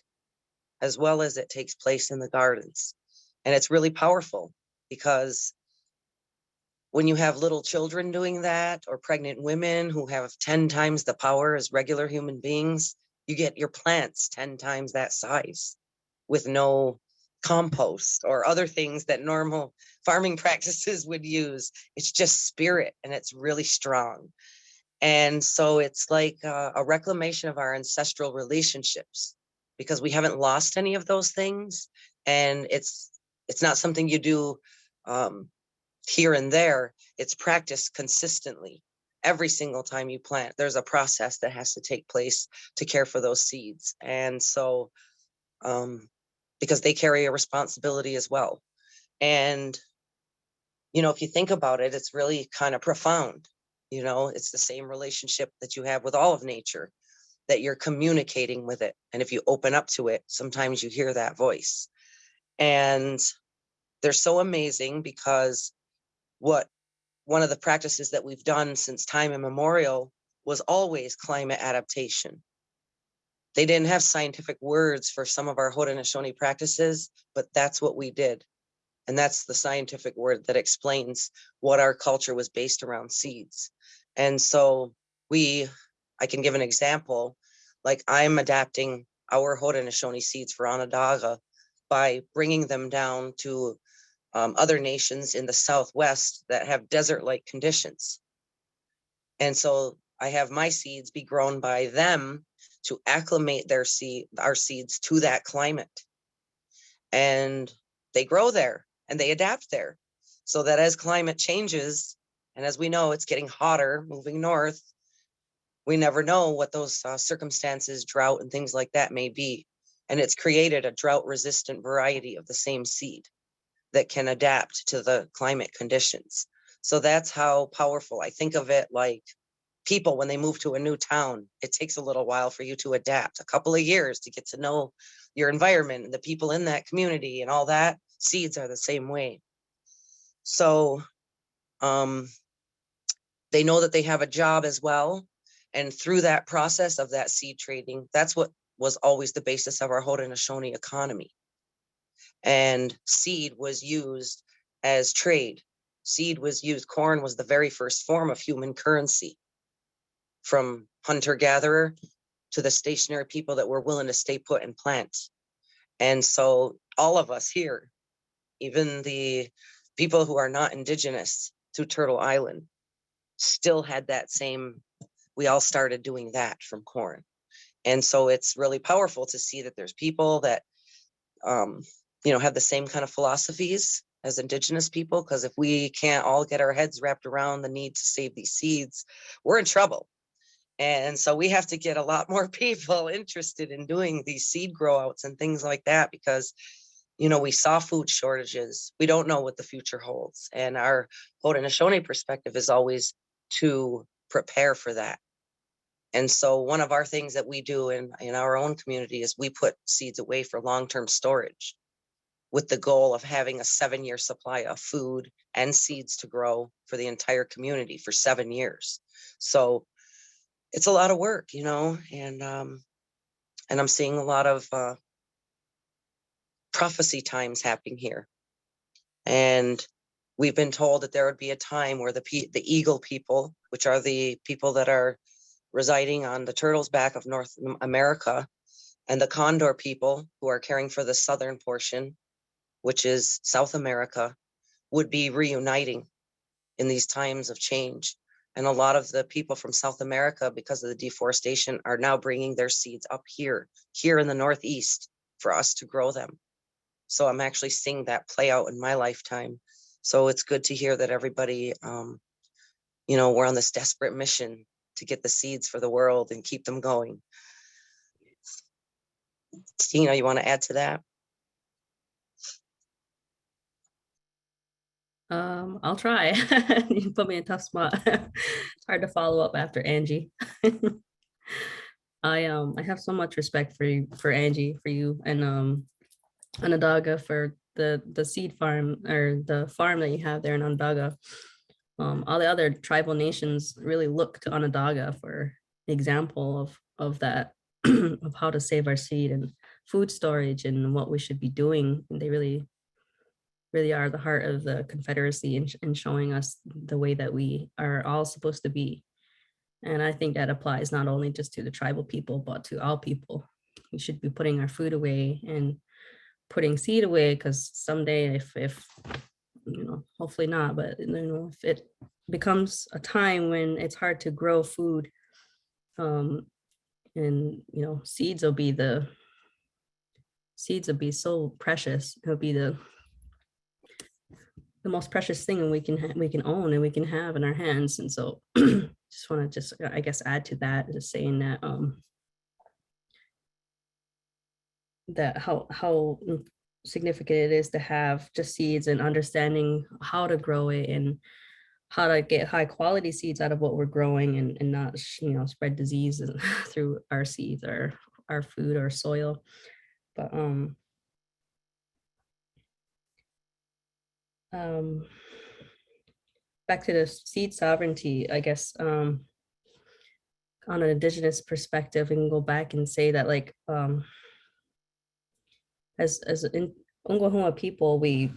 as well as it takes place in the gardens. And it's really powerful because when you have little children doing that, or pregnant women who have 10 times the power as regular human beings, you get your plants 10 times that size with no compost or other things that normal farming practices would use. It's just spirit and it's really strong. And so it's like a reclamation of our ancestral relationships because we haven't lost any of those things. And it's not something you do here and there. It's practiced consistently. Every single time you plant, there's a process that has to take place to care for those seeds. And so, because they carry a responsibility as well. And, you know, if you think about it, it's really kind of profound. You know, it's the same relationship that you have with all of nature, that you're communicating with it. And if you open up to it, sometimes you hear that voice. And they're so amazing because one of the practices that we've done since time immemorial was always climate adaptation. They didn't have scientific words for some of our Haudenosaunee practices, but that's what we did. And that's the scientific word that explains what our culture was based around seeds. And so I can give an example, like I'm adapting our Haudenosaunee seeds for Onondaga by bringing them down to other nations in the Southwest that have desert-like conditions. And so I have my seeds be grown by them to acclimate our seeds to that climate. And they grow there and they adapt there. So that as climate changes, and as we know, it's getting hotter, moving north, we never know what those circumstances, drought and things like that may be. And it's created a drought-resistant variety of the same seed that can adapt to the climate conditions. So that's how powerful. I think of it like people, when they move to a new town, it takes a little while for you to adapt, a couple of years to get to know your environment and the people in that community and all that. Seeds are the same way. So they know that they have a job as well. And through that process of that seed trading, that's what was always the basis of our Haudenosaunee economy. And seed was used as trade. Seed was used, corn was the very first form of human currency, from hunter-gatherer to the stationary people that were willing to stay put and plant. And so all of us here, even the people who are not indigenous to Turtle Island, still had that same, we all started doing that from corn. And so it's really powerful to see that there's people that have the same kind of philosophies as indigenous people, because if we can't all get our heads wrapped around the need to save these seeds, we're in trouble. And so we have to get a lot more people interested in doing these seed grow outs and things like that, because we saw food shortages. We don't know what the future holds. And our Haudenosaunee perspective is always to prepare for that. And so one of our things that we do in our own community is we put seeds away for long-term storage, with the goal of having a 7-year supply of food and seeds to grow for the entire community for 7 years. So it's a lot of work, and And I'm seeing a lot of prophecy times happening here. And we've been told that there would be a time where the eagle people, which are the people that are residing on the turtle's back of North America, and the condor people who are caring for the southern portion, which is South America, would be reuniting in these times of change. And a lot of the people from South America, because of the deforestation, are now bringing their seeds up here in the Northeast for us to grow them. So I'm actually seeing that play out in my lifetime. So it's good to hear that everybody, you know, we're on this desperate mission to get the seeds for the world and keep them going. Tina, you want to add to that? I'll try. You put me in a tough spot. It's hard to follow up after Angie. I have so much respect for Angie, for you, and Onondaga, for the seed farm, or the farm that you have there in Onondaga. All the other tribal nations really look to Onondaga for example of that, of how to save our seed and food storage and what we should be doing. And they really are the heart of the Confederacy in showing us the way that we are all supposed to be. And I think that applies not only just to the tribal people, but to all people. We should be putting our food away and putting seed away, because someday if you know, hopefully not, but you know, if it becomes a time when it's hard to grow food, and you know, seeds will be so precious. It'll be the most precious thing we can own and we can have in our hands. And so just want to I guess add to that, just saying that that how significant it is to have just seeds and understanding how to grow it and how to get high quality seeds out of what we're growing, and not, you know, spread disease through our seeds or our food or soil. But back to the seed sovereignty, I guess, on an indigenous perspective, we can go back and say that, like, as in Ungwahuma people, we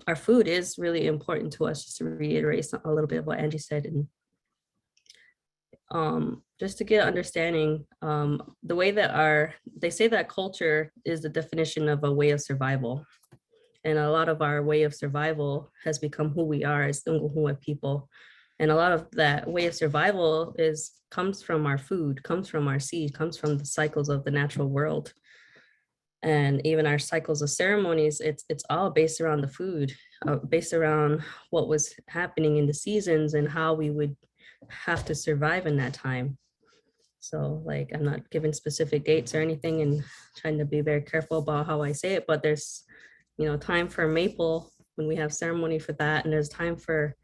our food is really important to us. Just to reiterate a little bit of what Angie said, and just to get understanding, the way that they say that culture is the definition of a way of survival. And a lot of our way of survival has become who we are as Ungwahuma people. And a lot of that way of survival comes from our food, comes from our seed, comes from the cycles of the natural world. And even our cycles of ceremonies, it's all based around the food, based around what was happening in the seasons and how we would have to survive in that time. So, like, I'm not giving specific dates or anything and trying to be very careful about how I say it, but there's, you know, time for maple when we have ceremony for that, and there's time for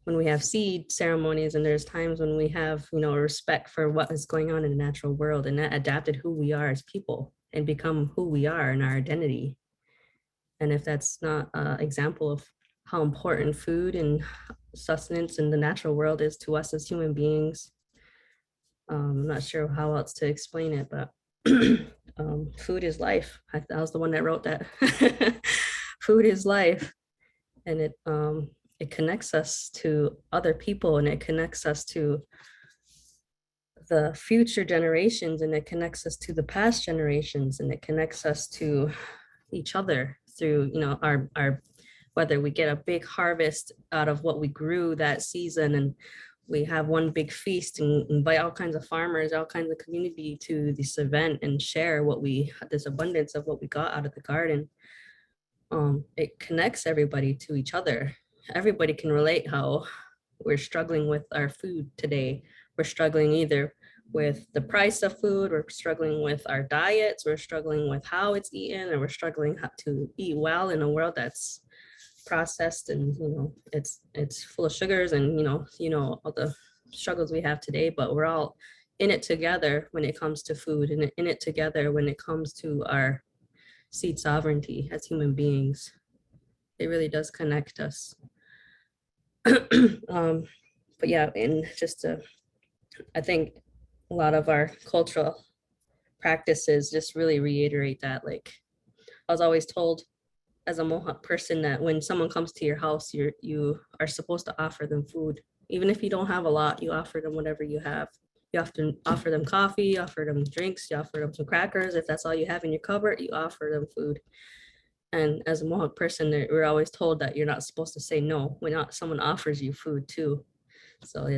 when we have seed ceremonies, and there's times when we have, you know, respect for what is going on in the natural world, and that adapted who we are as people and become who we are in our identity. And if that's not an example of how important food and sustenance in the natural world is to us as human beings, I'm not sure how else to explain it, but food is life. I was the one that wrote that. Food is life, and it connects us to other people, and it connects us to the future generations, and it connects us to the past generations, and it connects us to each other through, you know, our whether we get a big harvest out of what we grew that season, and we have one big feast and invite all kinds of farmers, all kinds of community to this event and share this abundance of what we got out of the garden. It connects everybody to each other. Everybody can relate how we're struggling with our food today. We're struggling either with the price of food, we're struggling with our diets, we're struggling with how it's eaten, and we're struggling how to eat well in a world that's processed, and, you know, it's full of sugars, and you know all the struggles we have today. But we're all in it together when it comes to food, and in it together when it comes to our seed sovereignty as human beings. It really does connect us. But yeah, and just I think a lot of our cultural practices just really reiterate that. Like, I was always told as a Mohawk person that when someone comes to your house, you are supposed to offer them food. Even if you don't have a lot, you offer them whatever you have. You often offer them coffee, offer them drinks, you offer them some crackers. If that's all you have in your cupboard, you offer them food. And as a Mohawk person, we're always told that you're not supposed to say no when someone offers you food too. So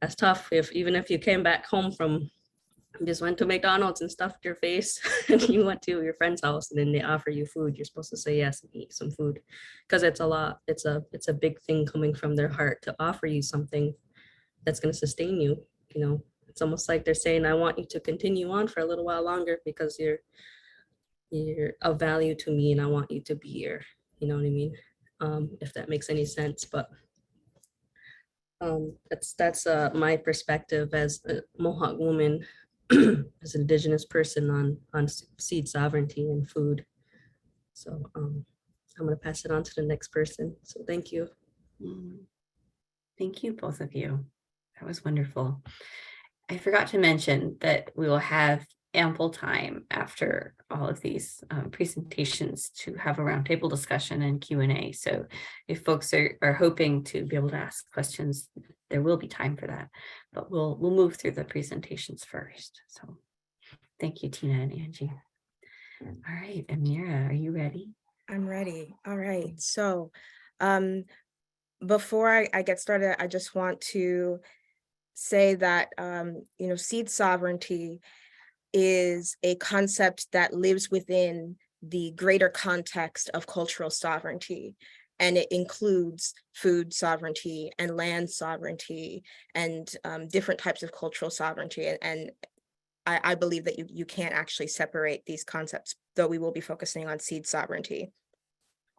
that's tough. Even if you came back home from, just went to McDonald's and stuffed your face and you went to your friend's house and then they offer you food, you're supposed to say yes and eat some food, because it's a lot. It's a big thing coming from their heart to offer you something that's going to sustain you. You know, it's almost like they're saying, I want you to continue on for a little while longer because you're of value to me and I want you to be here. You know what I mean? If that makes any sense. But that's my perspective as a Mohawk woman, as an Indigenous person on seed sovereignty and food. So I'm going to pass it on to the next person. So thank you. Thank you, both of you. That was wonderful. I forgot to mention that we will have ample time after all of these presentations to have a roundtable discussion and Q&A. So if folks are hoping to be able to ask questions, there will be time for that, but we'll move through the presentations first. So thank you, Tina and Angie. All right, Amirah, are you ready? I'm ready. All right. So before I get started, I just want to say that, seed sovereignty is a concept that lives within the greater context of cultural sovereignty. And it includes food sovereignty and land sovereignty and different types of cultural sovereignty. And I believe that you can't actually separate these concepts, though we will be focusing on seed sovereignty.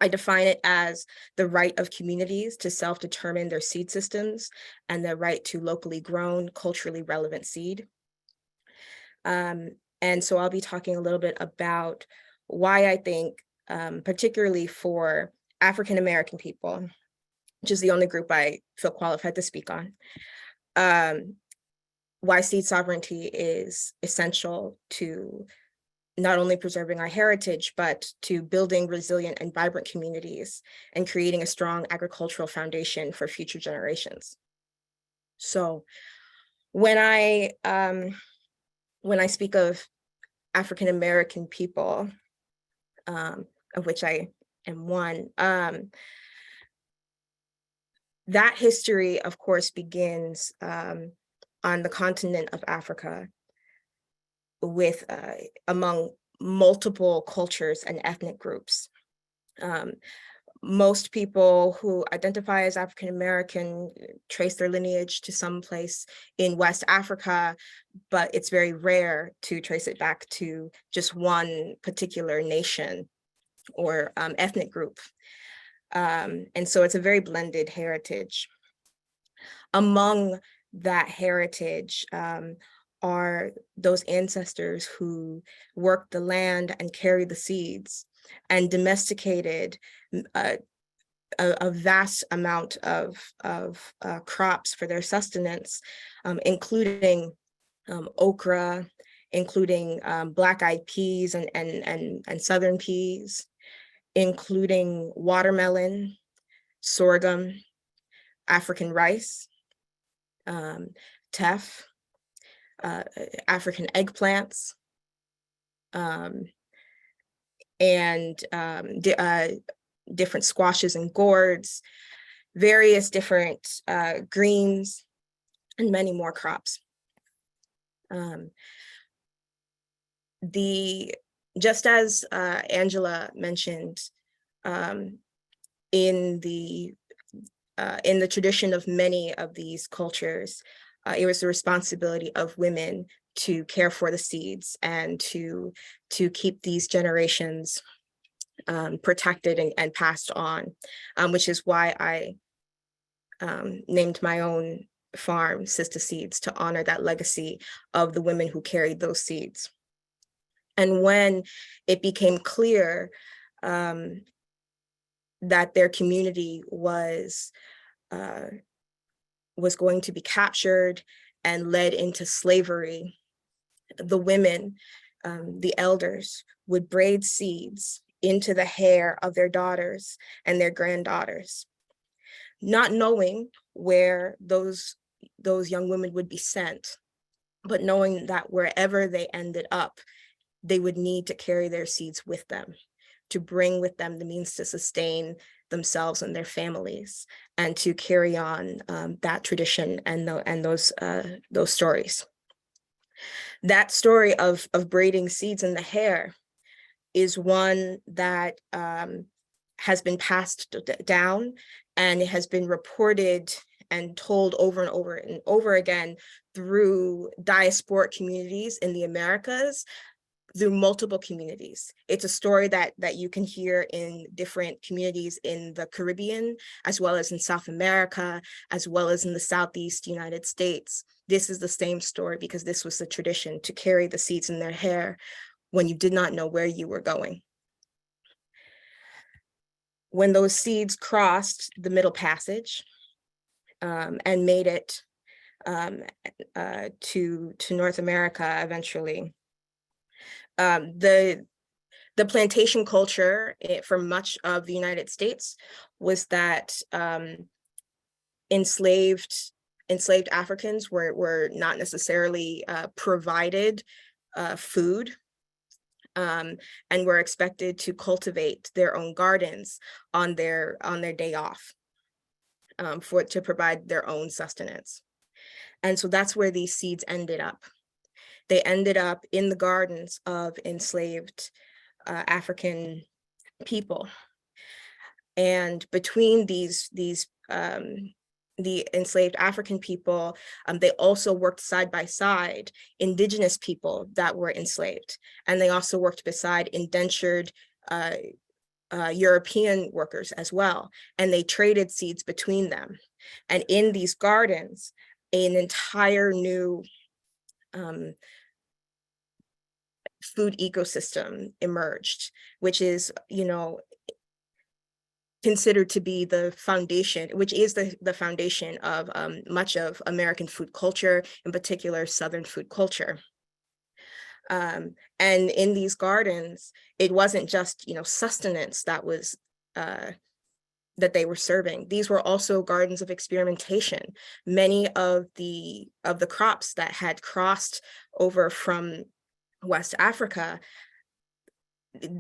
I define it as the right of communities to self-determine their seed systems and the right to locally grown, culturally relevant seed. And so I'll be talking a little bit about why I think, particularly for African-American people, which is the only group I feel qualified to speak on, why seed sovereignty is essential to not only preserving our heritage, but to building resilient and vibrant communities and creating a strong agricultural foundation for future generations. So when I speak of African-American people, of which I am one, that history, of course, begins on the continent of Africa with among multiple cultures and ethnic groups. Most people who identify as African-American trace their lineage to some place in West Africa, but it's very rare to trace it back to just one particular nation or ethnic group. And so it's a very blended heritage. Among that heritage are those ancestors who worked the land and carried the seeds and domesticated a vast amount of crops for their sustenance, including okra, including black-eyed peas and southern peas, including watermelon, sorghum, African rice, teff, African eggplants, and different squashes and gourds, various different greens, and many more crops. Just as Angela mentioned, in the tradition of many of these cultures, it was the responsibility of women to care for the seeds and to keep these generations protected and passed on, which is why I named my own farm Sister Seeds, to honor that legacy of the women who carried those seeds. And when it became clear that their community was going to be captured and led into slavery, the women the elders would braid seeds into the hair of their daughters and their granddaughters, not knowing where those young women would be sent, but knowing that wherever they ended up, they would need to carry their seeds with them, to bring with them the means to sustain themselves and their families, and to carry on that tradition and those stories. That story of braiding seeds in the hair is one that has been passed down, and it has been reported and told over and over and over again through diasporic communities in the Americas, through multiple communities. It's a story that you can hear in different communities in the Caribbean, as well as in South America, as well as in the Southeast United States. This is the same story because this was the tradition, to carry the seeds in their hair when you did not know where you were going. When those seeds crossed the Middle Passage and made it to North America eventually, the plantation culture for much of the United States was that enslaved Africans were not necessarily provided food, and were expected to cultivate their own gardens on their day off to provide their own sustenance. And so that's where these seeds ended up. They ended up in the gardens of enslaved African people. And between the enslaved African people, they also worked side by side indigenous people that were enslaved. And they also worked beside indentured European workers as well. And they traded seeds between them. And in these gardens, an entire new food ecosystem emerged, which is, considered to be the foundation, which is the foundation of much of American food culture, in particular Southern food culture. And in these gardens, it wasn't just sustenance that was that they were serving. These were also gardens of experimentation. Many of the crops that had crossed over from West Africa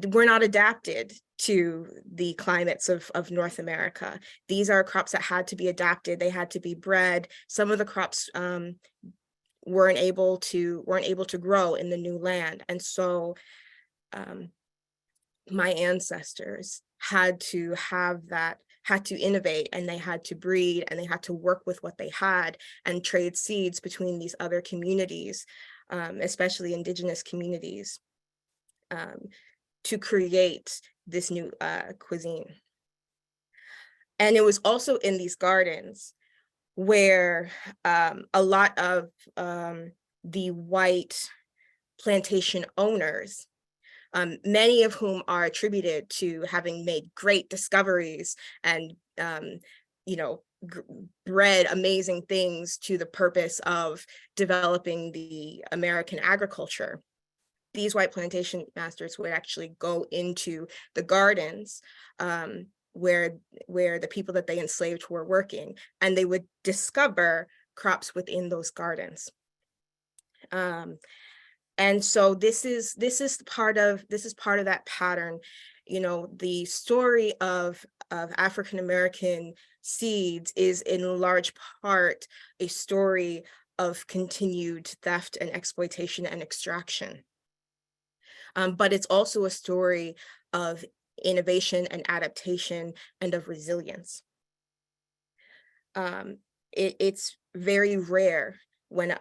were not adapted to the climates of North America. These are crops that had to be adapted. They had to be bred. Some of the crops weren't able to grow in the new land. And so my ancestors had to innovate, and they had to breed, and they had to work with what they had and trade seeds between these other communities, especially indigenous communities, to create this new cuisine. And it was also in these gardens where a lot of the white plantation owners, many of whom are attributed to having made great discoveries and bred amazing things to the purpose of developing the American agriculture. These white plantation masters would actually go into the gardens where the people that they enslaved were working, and they would discover crops within those gardens. And so this is part of that pattern. The story of African American seeds is in large part a story of continued theft and exploitation and extraction. But it's also a story of innovation and adaptation and of resilience. It's very rare when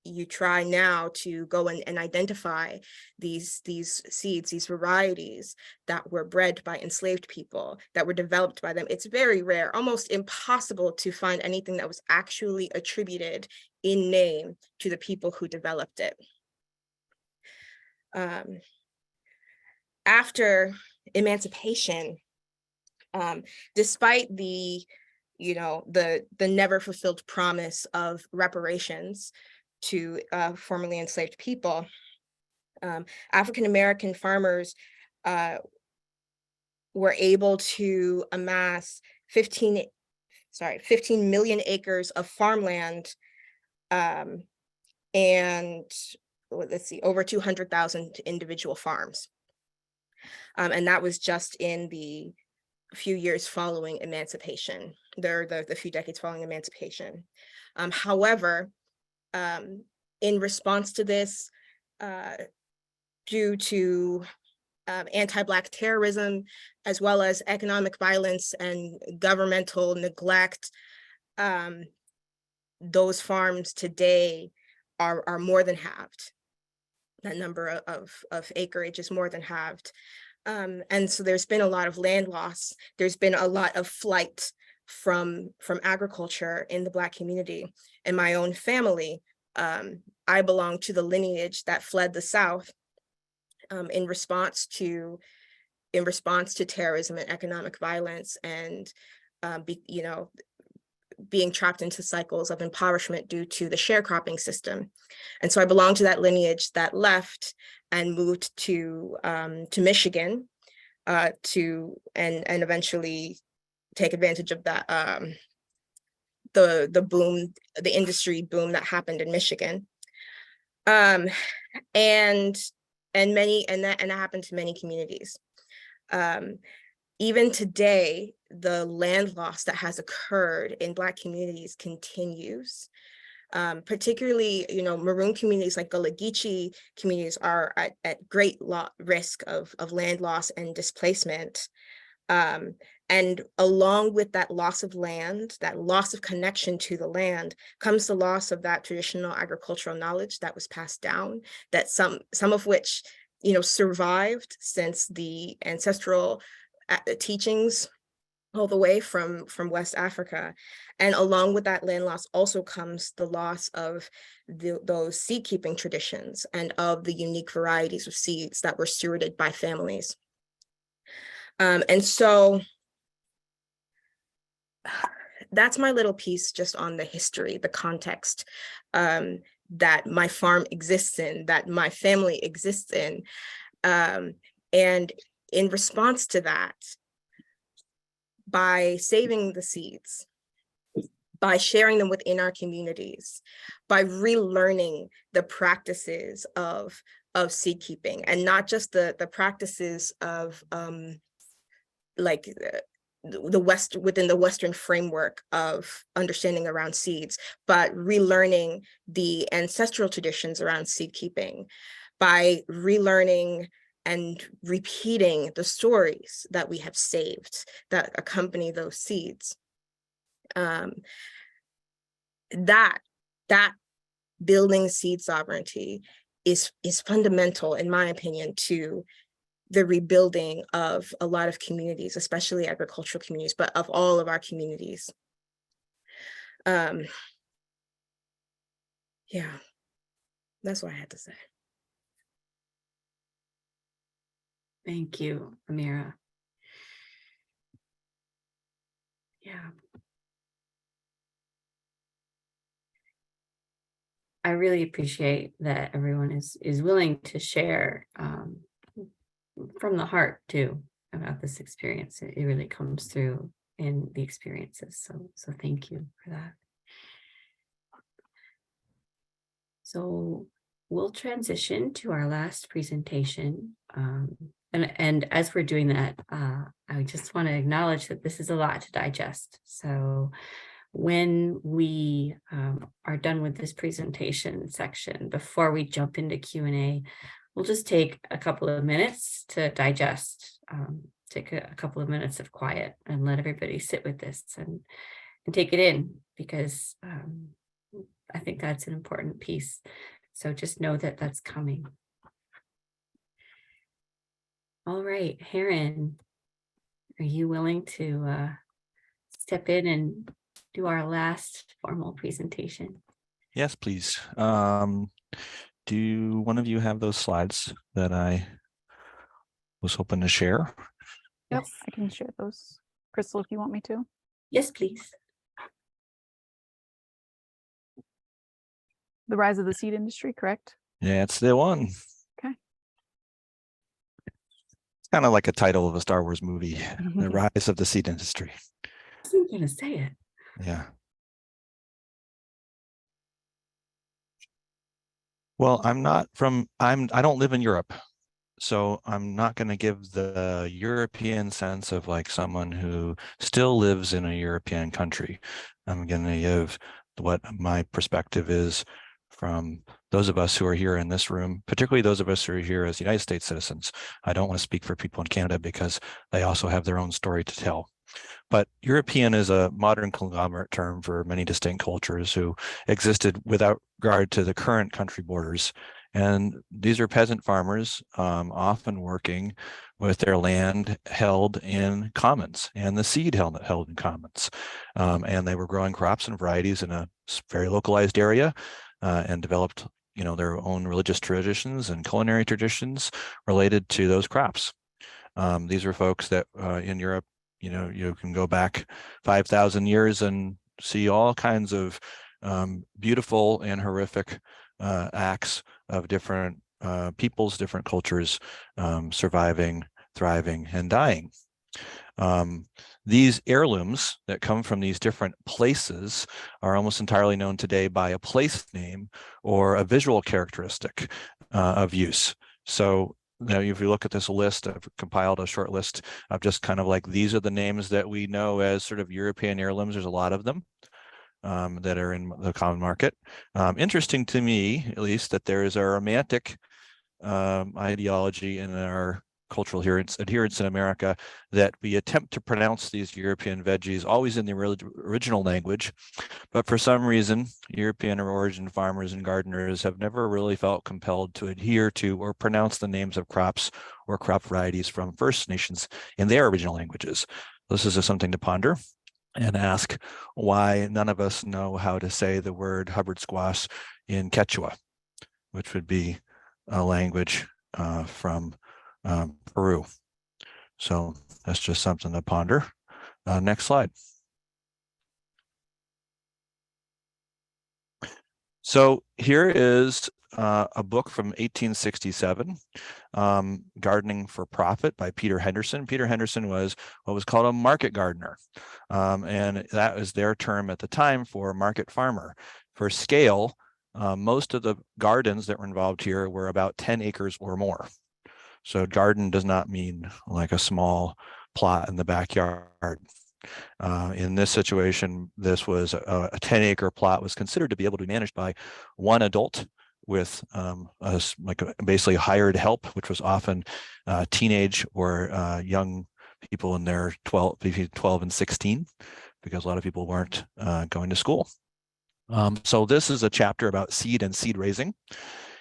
you try now to go and identify these seeds, these varieties that were bred by enslaved people, that were developed by them. It's very rare, almost impossible to find anything that was actually attributed in name to the people who developed it. After emancipation, despite the never fulfilled promise of reparations to formerly enslaved people, African-American farmers were able to amass 15 million acres of farmland, and let's see, over 200,000 individual farms. And that was just in the few years following emancipation, the few decades following emancipation. However, in response to this, due to anti-Black terrorism, as well as economic violence and governmental neglect, those farms today are more than halved. That number of acreage is more than halved. And so there's been a lot of land loss. There's been a lot of flight from agriculture in the Black community. In my own family, I belong to the lineage that fled the South in response to terrorism and economic violence, and being trapped into cycles of impoverishment due to the sharecropping system. And so I belong to that lineage that left and moved to Michigan and eventually take advantage of that the boom, the industry boom that happened in Michigan. And that happened to many communities. Even today, the land loss that has occurred in Black communities continues. Particularly, maroon communities like Gullah Geechee communities are at great risk of land loss and displacement. And along with that loss of land, that loss of connection to the land, comes the loss of that traditional agricultural knowledge that was passed down, that some of which, survived since the ancestral teachings all the way from West Africa. And along with that land loss also comes the loss of those seed keeping traditions and of the unique varieties of seeds that were stewarded by families. And so that's my little piece just on the history, the context that my farm exists in, that my family exists in. And in response to that, by saving the seeds, by sharing them within our communities, by relearning the practices of seed keeping, and not just the practices of within the Western framework of understanding around seeds, but relearning the ancestral traditions around seed keeping, by relearning and repeating the stories that we have saved that accompany those seeds. That building seed sovereignty is fundamental, in my opinion, to the rebuilding of a lot of communities, especially agricultural communities, but of all of our communities. Yeah, that's what I had to say. Thank you, Amirah. Yeah. I really appreciate that everyone is willing to share from the heart too about this experience. It really comes through in the experiences. So thank you for that. So we'll transition to our last presentation. And as we're doing that, I just want to acknowledge that this is a lot to digest. So when we are done with this presentation section, before we jump into Q&A, we'll just take a couple of minutes to digest, take a couple of minutes of quiet and let everybody sit with this and take it in, because I think that's an important piece. So just know that that's coming. All right, Heron, are you willing to step in and do our last formal presentation? Yes, please. Do one of you have those slides that I was hoping to share? Yep, Yes. I can share those. Crystal, if you want me to. Yes, please. The rise of the seed industry, correct? Yeah, it's the one. Kind of like a title of a Star Wars movie, The Rise of the Seed Industry. I wasn't gonna say it. Yeah. Well, I don't live in Europe, so I'm not going to give the European sense of like someone who still lives in a European country. I'm going to give what my perspective is from those of us who are here in this room, particularly those of us who are here as United States citizens. I don't want to speak for people in Canada because they also have their own story to tell. But European is a modern conglomerate term for many distinct cultures who existed without regard to the current country borders. And these are peasant farmers, often working with their land held in commons and the seed held in commons. And they were growing crops and varieties in a very localized area and developed, their own religious traditions and culinary traditions related to those crops. These are folks that in Europe, you can go back 5,000 years and see all kinds of beautiful and horrific acts of different peoples, different cultures surviving, thriving, and dying. These heirlooms that come from these different places are almost entirely known today by a place name or a visual characteristic of use. So now, if you look at this list, I've compiled a short list of just kind of like, these are the names that we know as sort of European heirlooms. There's a lot of them that are in the common market. Interesting to me, at least, that there is a romantic ideology in our cultural adherence in America that we attempt to pronounce these European veggies always in the original language. But for some reason, European origin farmers and gardeners have never really felt compelled to adhere to or pronounce the names of crops or crop varieties from First Nations in their original languages. This is something to ponder and ask why none of us know how to say the word Hubbard squash in Quechua, which would be a language from Peru. So that's just something to ponder. Next slide. So here is a book from 1867, Gardening for Profit by Peter Henderson. Peter Henderson was what was called a market gardener. And that was their term at the time for market farmer. For scale, most of the gardens that were involved here were about 10 acres or more. So garden does not mean like a small plot in the backyard. In this situation, this was a 10-acre plot was considered to be able to be managed by one adult with basically hired help, which was often teenage or young people in their between 12 and 16, because a lot of people weren't going to school. So this is a chapter about seed and seed raising.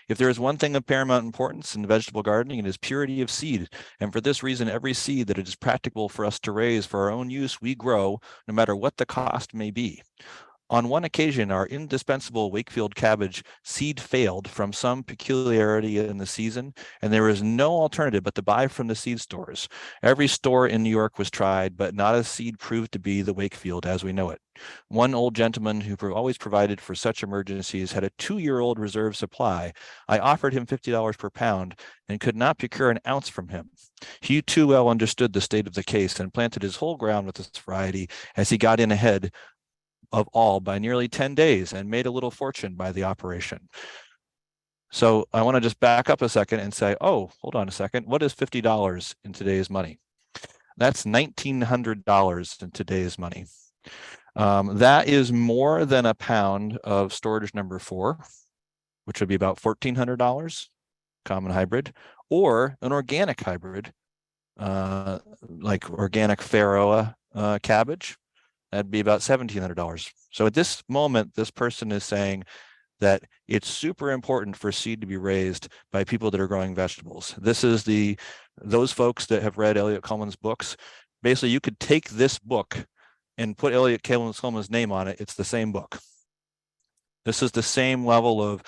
If there is one thing of paramount importance in vegetable gardening, it is purity of seed. And for this reason, every seed that it is practicable for us to raise for our own use, we grow, no matter what the cost may be. On one occasion, our indispensable Wakefield cabbage seed failed from some peculiarity in the season, and there was no alternative but to buy from the seed stores. Every store in New York was tried, but not a seed proved to be the Wakefield as we know it. One old gentleman who always provided for such emergencies had a 2-year-old reserve supply. I offered him $50 per pound and could not procure an ounce from him. He too well understood the state of the case and planted his whole ground with this variety, as he got in ahead of all by nearly 10 days and made a little fortune by the operation. So I want to just back up a second and say, oh, hold on a second. What is $50 in today's money? That's $1,900 in today's money. That is more than a pound of storage number 4, which would be about $1,400, common hybrid, or an organic hybrid, like organic Pharaoh cabbage. That'd be about $1,700. So at this moment, this person is saying that it's super important for seed to be raised by people that are growing vegetables. This is those folks that have read Elliott Coleman's books. Basically, you could take this book and put Elliott Coleman's name on it. It's the same book. This is the same level of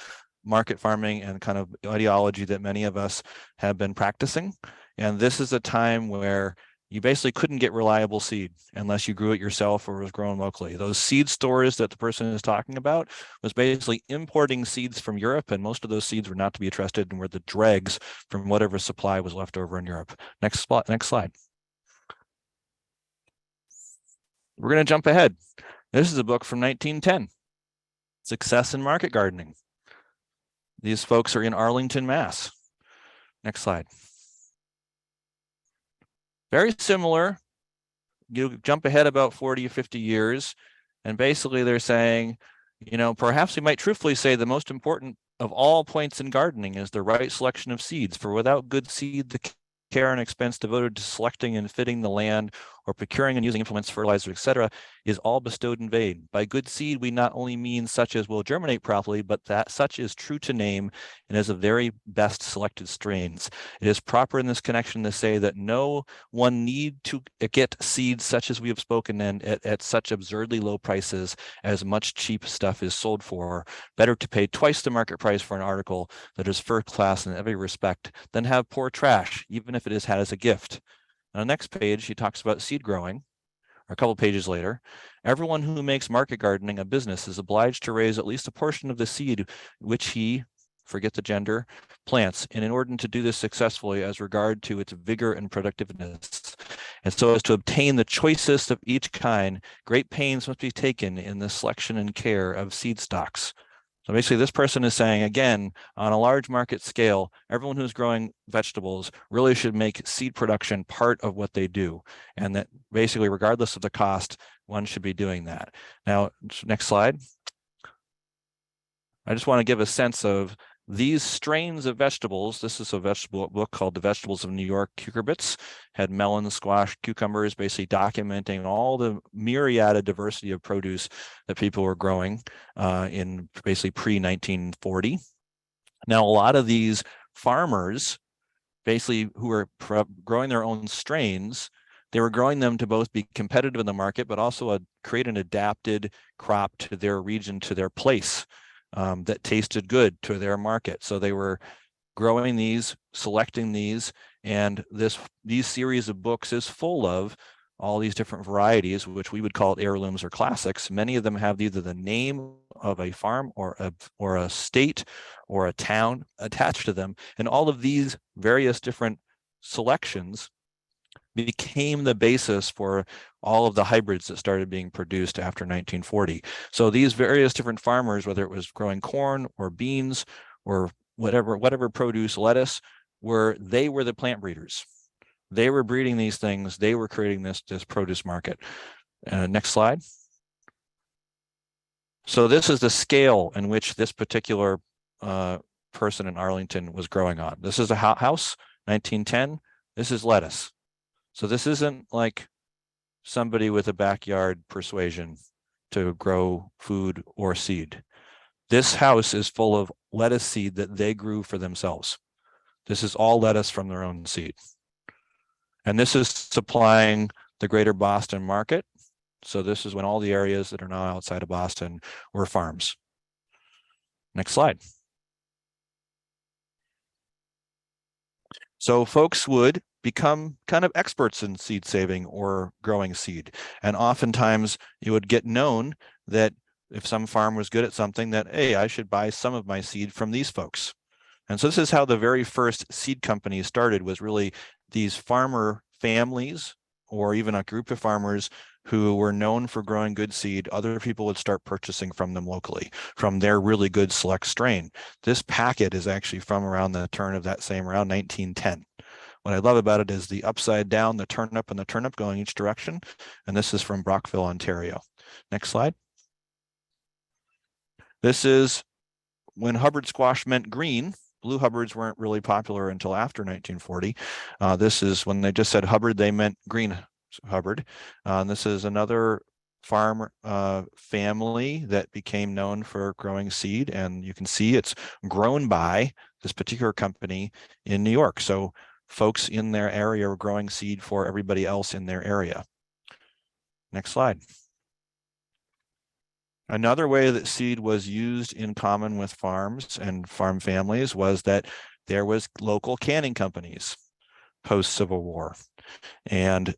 market farming and kind of ideology that many of us have been practicing. And this is a time where you basically couldn't get reliable seed unless you grew it yourself or was grown locally. Those seed stores that the person is talking about was basically importing seeds from Europe, and most of those seeds were not to be trusted and were the dregs from whatever supply was left over in Europe. Next slide. We're going to jump ahead. This is a book from 1910, Success in Market Gardening. These folks are in Arlington, Mass. Next slide. Very similar. You jump ahead about 40 or 50 years, and basically they're saying, you know, perhaps we might truthfully say the most important of all points in gardening is the right selection of seeds, for without good seed, the care and expense devoted to selecting and fitting the land or procuring and using implements, fertilizer, etc., is all bestowed in vain. By good seed, we not only mean such as will germinate properly, but that such is true to name and is of very best selected strains. It is proper in this connection to say that no one need to get seeds such as we have spoken and at such absurdly low prices as much cheap stuff is sold for. Better to pay twice the market price for an article that is first class in every respect than have poor trash, even if it is had as a gift. On the next page, he talks about seed growing, or a couple pages later. Everyone who makes market gardening a business is obliged to raise at least a portion of the seed which he, forget the gender, plants, and in order to do this successfully as regard to its vigor and productiveness. And so as to obtain the choicest of each kind, great pains must be taken in the selection and care of seed stocks. So basically this person is saying, again, on a large market scale, everyone who's growing vegetables really should make seed production part of what they do. And that basically, regardless of the cost, one should be doing that. Now, next slide. I just want to give a sense of these strains of vegetables. This is a vegetable book called The Vegetables of New York Cucurbits. Had melon, squash, cucumbers, basically documenting all the myriad diversity of produce that people were growing in basically pre-1940. Now, a lot of these farmers, basically who were growing their own strains, they were growing them to both be competitive in the market, but also create an adapted crop to their region, to their place. That tasted good to their market. So they were growing these, selecting these, and these series of books is full of all these different varieties, which we would call heirlooms or classics. Many of them have either the name of a farm or a state or a town attached to them. And all of these various different selections became the basis for all of the hybrids that started being produced after 1940. So these various different farmers, whether it was growing corn or beans or whatever produce, lettuce, they were the plant breeders. They were breeding these things. They were creating this produce market. Next slide. So this is the scale in which this particular person in Arlington was growing on. This is a house, 1910. This is lettuce. So this isn't like somebody with a backyard persuasion to grow food or seed. This house is full of lettuce seed that they grew for themselves. This is all lettuce from their own seed. And this is supplying the greater Boston market. So this is when all the areas that are now outside of Boston were farms. Next slide. So folks would become kind of experts in seed saving or growing seed. And oftentimes you would get known that if some farm was good at something, that, hey, I should buy some of my seed from these folks. And so this is how the very first seed companies started, was really these farmer families or even a group of farmers who were known for growing good seed. Other people would start purchasing from them locally, from their really good select strain. This packet is actually from around the turn of that same, around 1910. What I love about it is the upside down, the turnip and the turnip going each direction. And this is from Brockville, Ontario. Next slide. This is when Hubbard squash meant green. Blue Hubbards weren't really popular until after 1940. This is when they just said Hubbard, they meant green Hubbard. This is another farm family that became known for growing seed. And you can see it's grown by this particular company in New York. So folks in their area were growing seed for everybody else in their area. Next slide. Another way that seed was used in common with farms and farm families was that there was local canning companies post-Civil War. And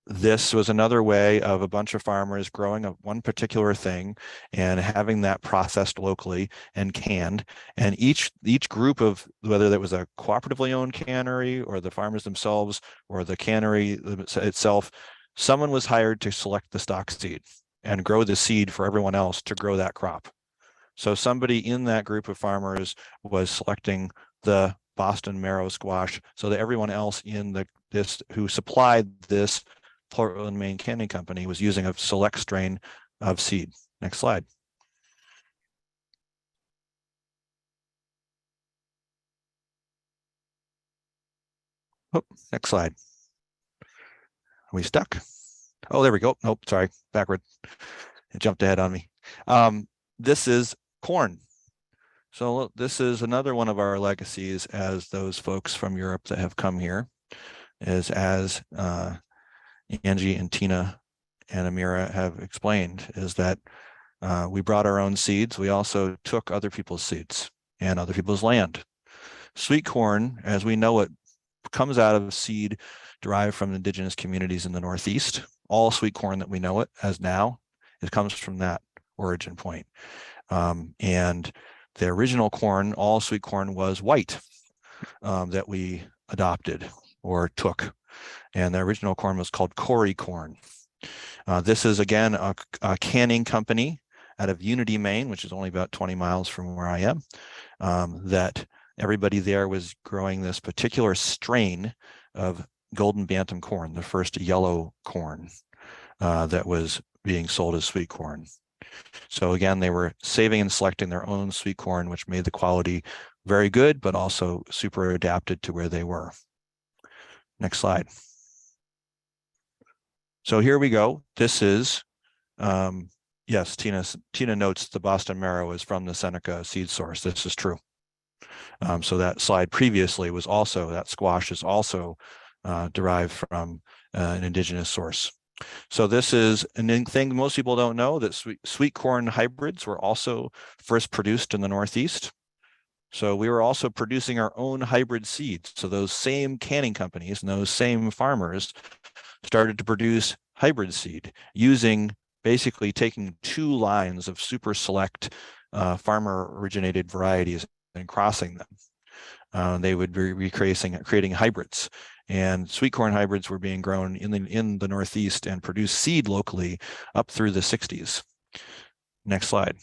this was another way of a bunch of farmers growing one particular thing and having that processed locally and canned. And each group of, whether that was a cooperatively owned cannery or the farmers themselves or the cannery itself, someone was hired to select the stock seed and grow the seed for everyone else to grow that crop. So somebody in that group of farmers was selecting the Boston marrow squash so that everyone else in this who supplied this Portland, Maine canning company was using a select strain of seed. Next slide. Oh, next slide. Are we stuck? Oh, there we go. Nope, sorry, backward. It jumped ahead on me. This is corn. So this is another one of our legacies as those folks from Europe that have come here, is as Angie and Tina and Amirah have explained, is that we brought our own seeds. We also took other people's seeds and other people's land. Sweet corn, as we know it, comes out of seed derived from indigenous communities in the Northeast. All sweet corn that we know it as now, it comes from that origin point. And the original corn, all sweet corn, was white that we adopted or took. And the original corn was called Cory corn. This is, again, a canning company out of Unity, Maine, which is only about 20 miles from where I am, that everybody there was growing this particular strain of golden bantam corn, the first yellow corn that was being sold as sweet corn. So again, they were saving and selecting their own sweet corn, which made the quality very good, but also super adapted to where they were. Next slide. So here we go. This is, yes, Tina notes the Boston marrow is from the Seneca seed source. This is true. So that slide previously was also, that squash is also derived from an indigenous source. So this is a thing most people don't know, that sweet corn hybrids were also first produced in the Northeast. So we were also producing our own hybrid seeds. So those same canning companies and those same farmers started to produce hybrid seed using, basically taking 2 lines of super select farmer originated varieties and crossing them. They would be creating hybrids. And sweet corn hybrids were being grown in the Northeast and produced seed locally up through the 60s. Next slide.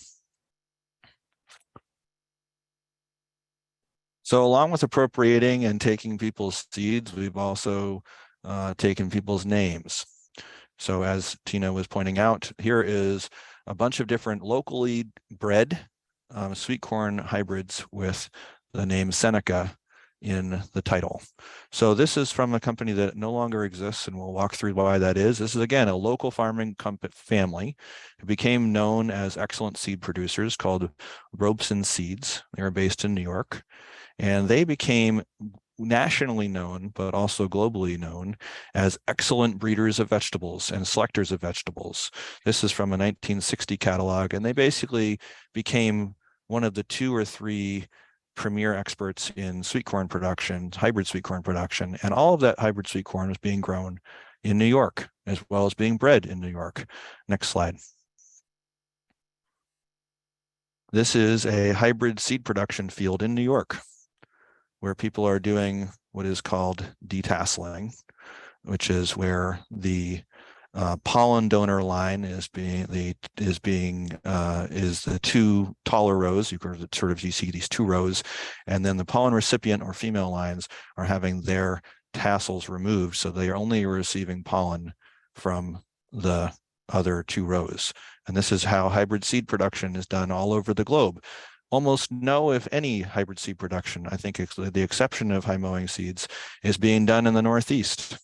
So along with appropriating and taking people's seeds, we've also taken people's names. So as Tina was pointing out, here is a bunch of different locally bred sweet corn hybrids with the name Seneca in the title. So this is from a company that no longer exists, and we'll walk through why that is. This is, again, a local farming family who became known as excellent seed producers called Robeson Seeds. They were based in New York, and they became nationally known, but also globally known as excellent breeders of vegetables and selectors of vegetables. This is from a 1960 catalog, and they basically became one of the 2 or 3 premier experts in sweet corn production, hybrid sweet corn production, and all of that hybrid sweet corn was being grown in New York, as well as being bred in New York. Next slide. This is a hybrid seed production field in New York, where people are doing what is called detasseling, which is where the pollen donor line is the 2 taller rows. You see these 2 rows, and then the pollen recipient or female lines are having their tassels removed, so they are only receiving pollen from the other 2 rows. And this is how hybrid seed production is done all over the globe. Almost no, if any, hybrid seed production, I think the exception of high mowing seeds, is being done in the Northeast.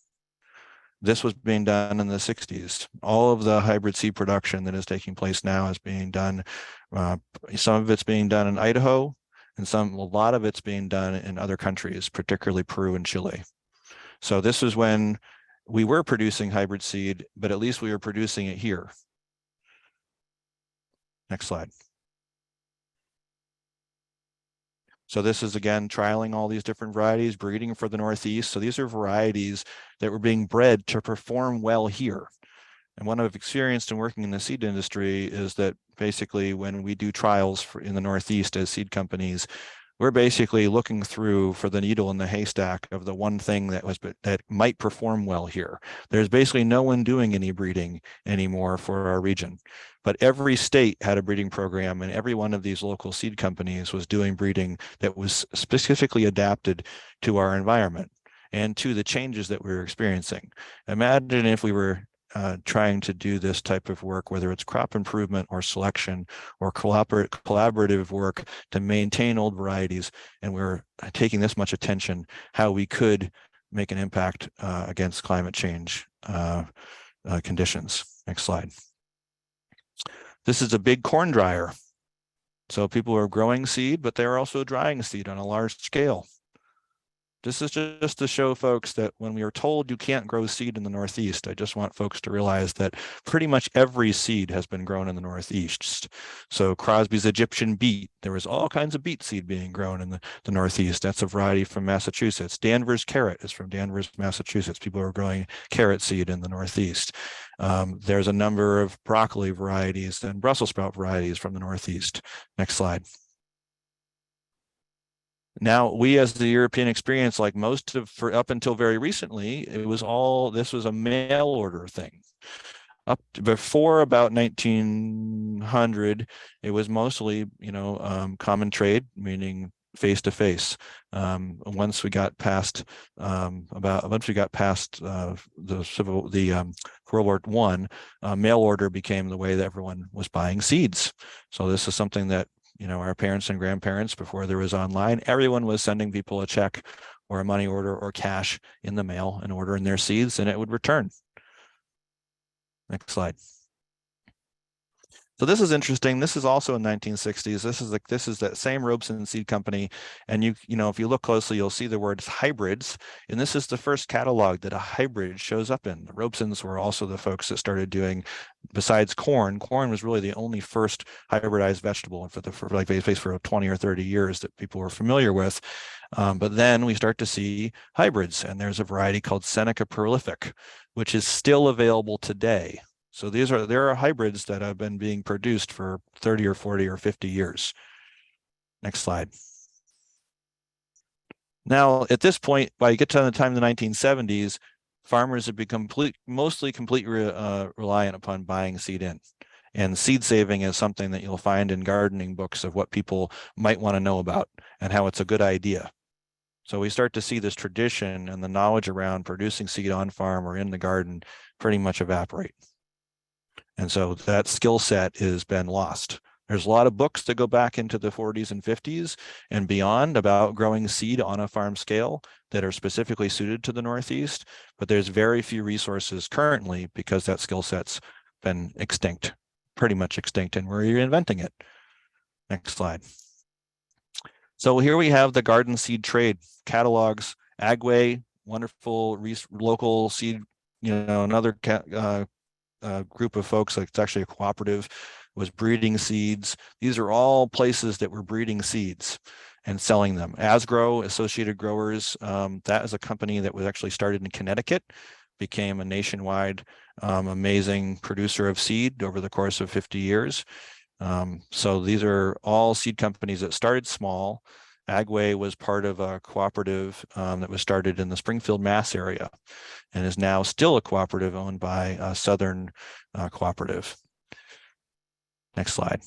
This was being done in the 60s. All of the hybrid seed production that is taking place now is being done, some of it's being done in Idaho, and a lot of it's being done in other countries, particularly Peru and Chile. So this is when we were producing hybrid seed, but at least we were producing it here. Next slide. So this is again trialing all these different varieties, breeding for the Northeast. So these are varieties that were being bred to perform well here. And what I've experienced in working in the seed industry is that basically when we do trials in the Northeast as seed companies, we're basically looking through for the needle in the haystack of the one thing that might perform well here. There's basically no one doing any breeding anymore for our region, but every state had a breeding program, and every one of these local seed companies was doing breeding that was specifically adapted to our environment and to the changes that we were experiencing. Imagine if we were trying to do this type of work, whether it's crop improvement or selection or collaborative work to maintain old varieties, and we're taking this much attention, how we could make an impact against climate change conditions. Next slide. This is a big corn dryer. So people are growing seed, but they're also drying seed on a large scale. This is just to show folks that when we are told you can't grow seed in the Northeast, I just want folks to realize that pretty much every seed has been grown in the Northeast. So Crosby's Egyptian beet, there was all kinds of beet seed being grown in the Northeast. That's a variety from Massachusetts. Danvers carrot is from Danvers, Massachusetts. People are growing carrot seed in the Northeast. There's a number of broccoli varieties and Brussels sprout varieties from the Northeast. Next slide. Now, we as the European experience, like most of, up until very recently, this was a mail order thing. Up to before about 1900, it was mostly, common trade, meaning face to face. Once we got past the World War I, mail order became the way that everyone was buying seeds. So this is something that our parents and grandparents, before there was online, everyone was sending people a check or a money order or cash in the mail and ordering their seeds, and it would return. Next slide. So this is interesting. This is also in 1960s. This is that same Robeson Seed Company, and if you look closely, you'll see the words hybrids, and this is the first catalog that a hybrid shows up in. The Robesons were also the folks that started doing, besides corn. Corn was really the only first hybridized vegetable for 20 or 30 years that people were familiar with. But then we start to see hybrids, and there's a variety called Seneca prolific, which is still available today. So there are hybrids that have been being produced for 30 or 40 or 50 years. Next slide. Now, at this point, by you get to the time of the 1970s, farmers have become mostly completely reliant upon buying seed in. And seed saving is something that you'll find in gardening books of what people might want to know about and how it's a good idea. So we start to see this tradition and the knowledge around producing seed on farm or in the garden pretty much evaporate. And so that skill set has been lost. There's a lot of books that go back into the 40s and 50s and beyond about growing seed on a farm scale that are specifically suited to the Northeast, but there's very few resources currently because that skill set's been extinct, pretty much extinct, and we're reinventing it. Next slide. So here we have the garden seed trade catalogs, Agway, wonderful local seed, another group of folks, like it's actually a cooperative, was breeding seeds. These are all places that were breeding seeds and selling them. Asgrow, Associated Growers, that is a company that was actually started in Connecticut, became a nationwide amazing producer of seed over the course of 50 years. So these are all seed companies that started small. Agway was part of a cooperative that was started in the Springfield, Mass area and is now still a cooperative owned by a Southern cooperative. Next slide.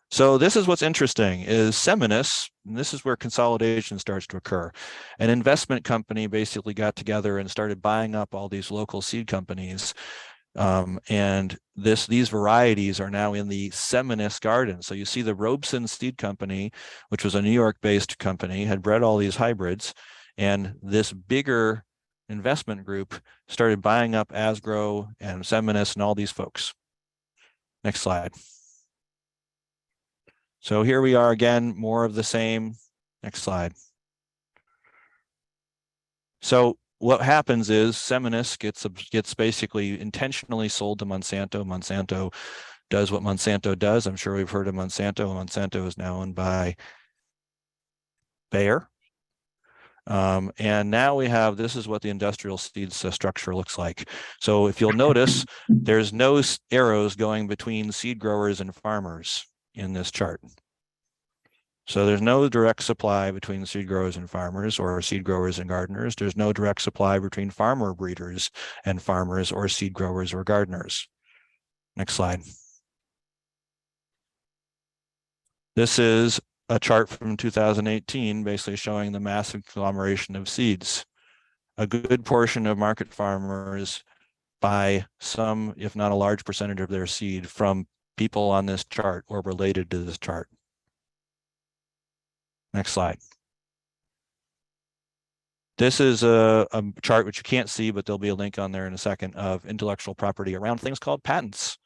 So this is what's interesting is Seminus, and this is where consolidation starts to occur. An investment company basically got together and started buying up all these local seed companies. And these varieties are now in the Seminus garden. So you see the Robeson Seed Company, which was a New York-based company, had bred all these hybrids, and this bigger investment group started buying up Asgrow and Seminus and all these folks. Next slide. So here we are again, more of the same. Next slide. So what happens is Seminus gets basically intentionally sold to Monsanto. Monsanto does what Monsanto does. I'm sure we've heard of Monsanto. Monsanto is now owned by Bayer. And now we have, this is what the industrial seeds structure looks like. So if you'll notice, there's no arrows going between seed growers and farmers in this chart. So there's no direct supply between seed growers and farmers, or seed growers and gardeners. There's no direct supply between farmer breeders and farmers, or seed growers or gardeners. Next slide. This is a chart from 2018, basically showing the massive conglomeration of seeds. A good portion of market farmers buy some, if not a large percentage of their seed from people on this chart or related to this chart. Next slide. This is a chart which you can't see, but there'll be a link on there in a second, of intellectual property around things called patents.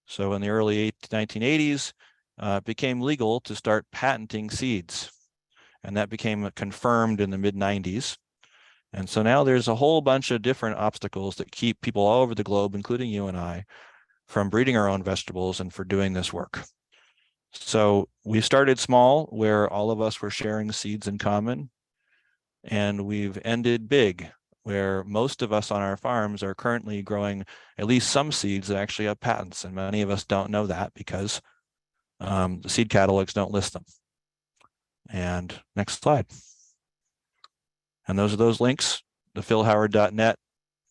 So in the early 1980s, it became legal to start patenting seeds. And that became confirmed in the mid-90s. And so now there's a whole bunch of different obstacles that keep people all over the globe, including you and I, from breeding our own vegetables and for doing this work. So we started small, where all of us were sharing seeds in common. And we've ended big, where most of us on our farms are currently growing at least some seeds that actually have patents. And many of us don't know that because the seed catalogs don't list them. And next slide. And those are those links. The philhoward.net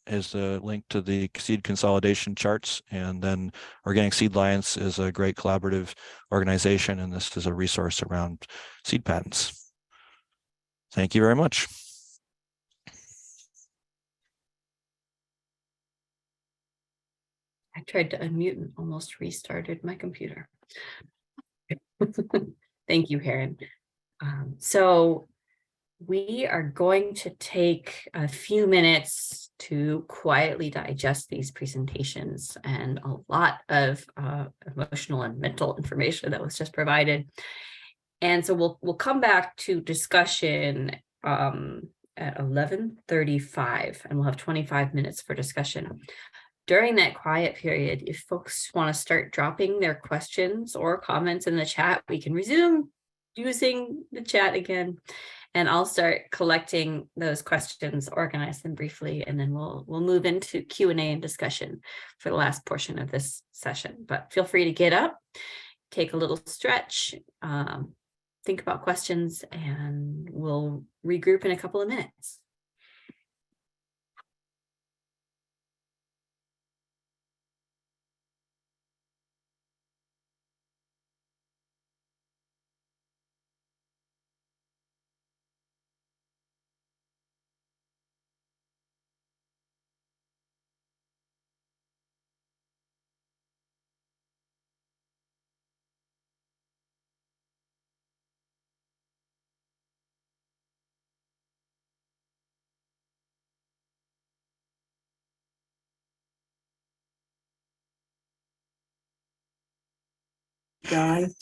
is the link to the seed consolidation charts. And then Organic Seed Alliance is a great collaborative organization. And this is a resource around seed patents. Thank you very much. I tried to unmute and almost restarted my computer. Thank you, Heron. So we are going to take a few minutes to quietly digest these presentations and a lot of emotional and mental information that was just provided. And so we'll come back to discussion at 11:35, and we'll have 25 minutes for discussion. During that quiet period, if folks want to start dropping their questions or comments in the chat, we can resume using the chat again. And I'll start collecting those questions, organize them briefly, and then we'll move into Q&A and discussion for the last portion of this session. But feel free to get up, take a little stretch, think about questions, and we'll regroup in a couple of minutes. John.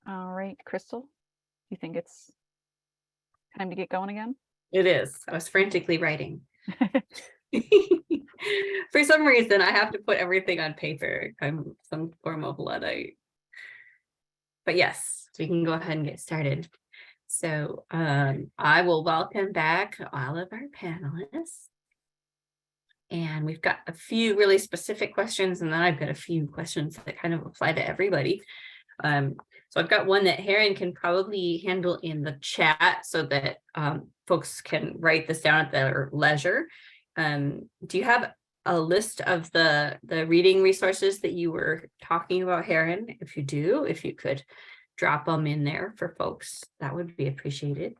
All right, Crystal, you think it's time to get going again? It is. I was frantically writing. For some reason, I have to put everything on paper. I'm some form of Luddite. But yes, we can go ahead and get started. So I will welcome back all of our panelists. And we've got a few really specific questions, and then I've got a few questions that kind of apply to everybody. So I've got one that Heron can probably handle in the chat so that folks can write this down at their leisure. Do you have a list of the reading resources that you were talking about, Heron? If you do, if you could drop them in there for folks, that would be appreciated.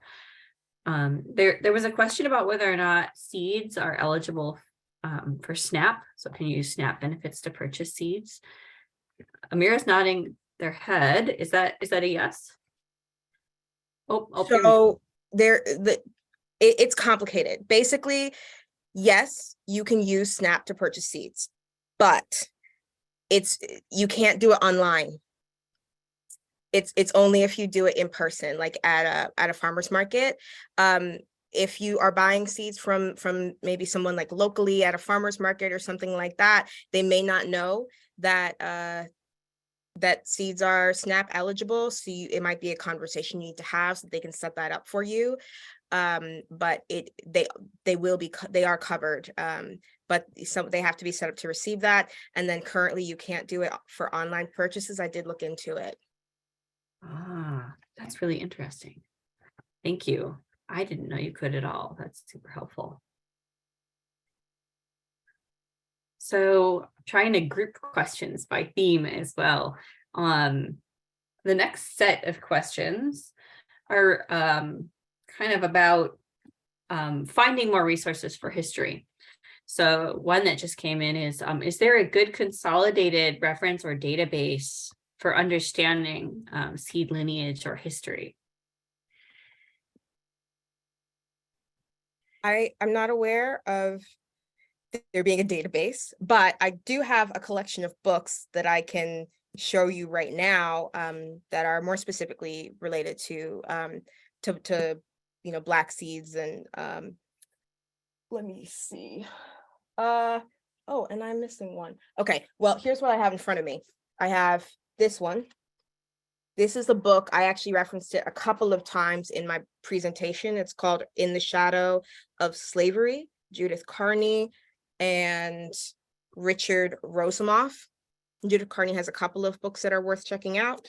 There was a question about whether or not seeds are eligible for SNAP. So can you use SNAP benefits to purchase seeds? Amirah's nodding their head. Is that a yes? So it's complicated. Basically, yes, you can use SNAP to purchase seeds, but you can't do it online. It's only if you do it in person, like at a farmer's market. If you are buying seeds from maybe someone like locally at a farmer's market or something like that, they may not know that that seeds are SNAP eligible. So it might be a conversation you need to have so they can set that up for you. But they are covered. But they have to be set up to receive that. And then currently you can't do it for online purchases. I did look into it. Ah, that's really interesting. Thank you. I didn't know you could at all. That's super helpful. So trying to group questions by theme as well. The next set of questions are kind of about finding more resources for history. So one that just came in is there a good consolidated reference or database for understanding seed lineage or history? I'm not aware of there being a database, but I do have a collection of books that I can show you right now that are more specifically related to Black seeds. And let me see. Oh, and I'm missing one. Okay, well, here's what I have in front of me. I have this one. This is a book. I actually referenced it a couple of times in my presentation. It's called In the Shadow of Slavery, Judith Carney and Richard Rosamoff. Judith Carney has a couple of books that are worth checking out.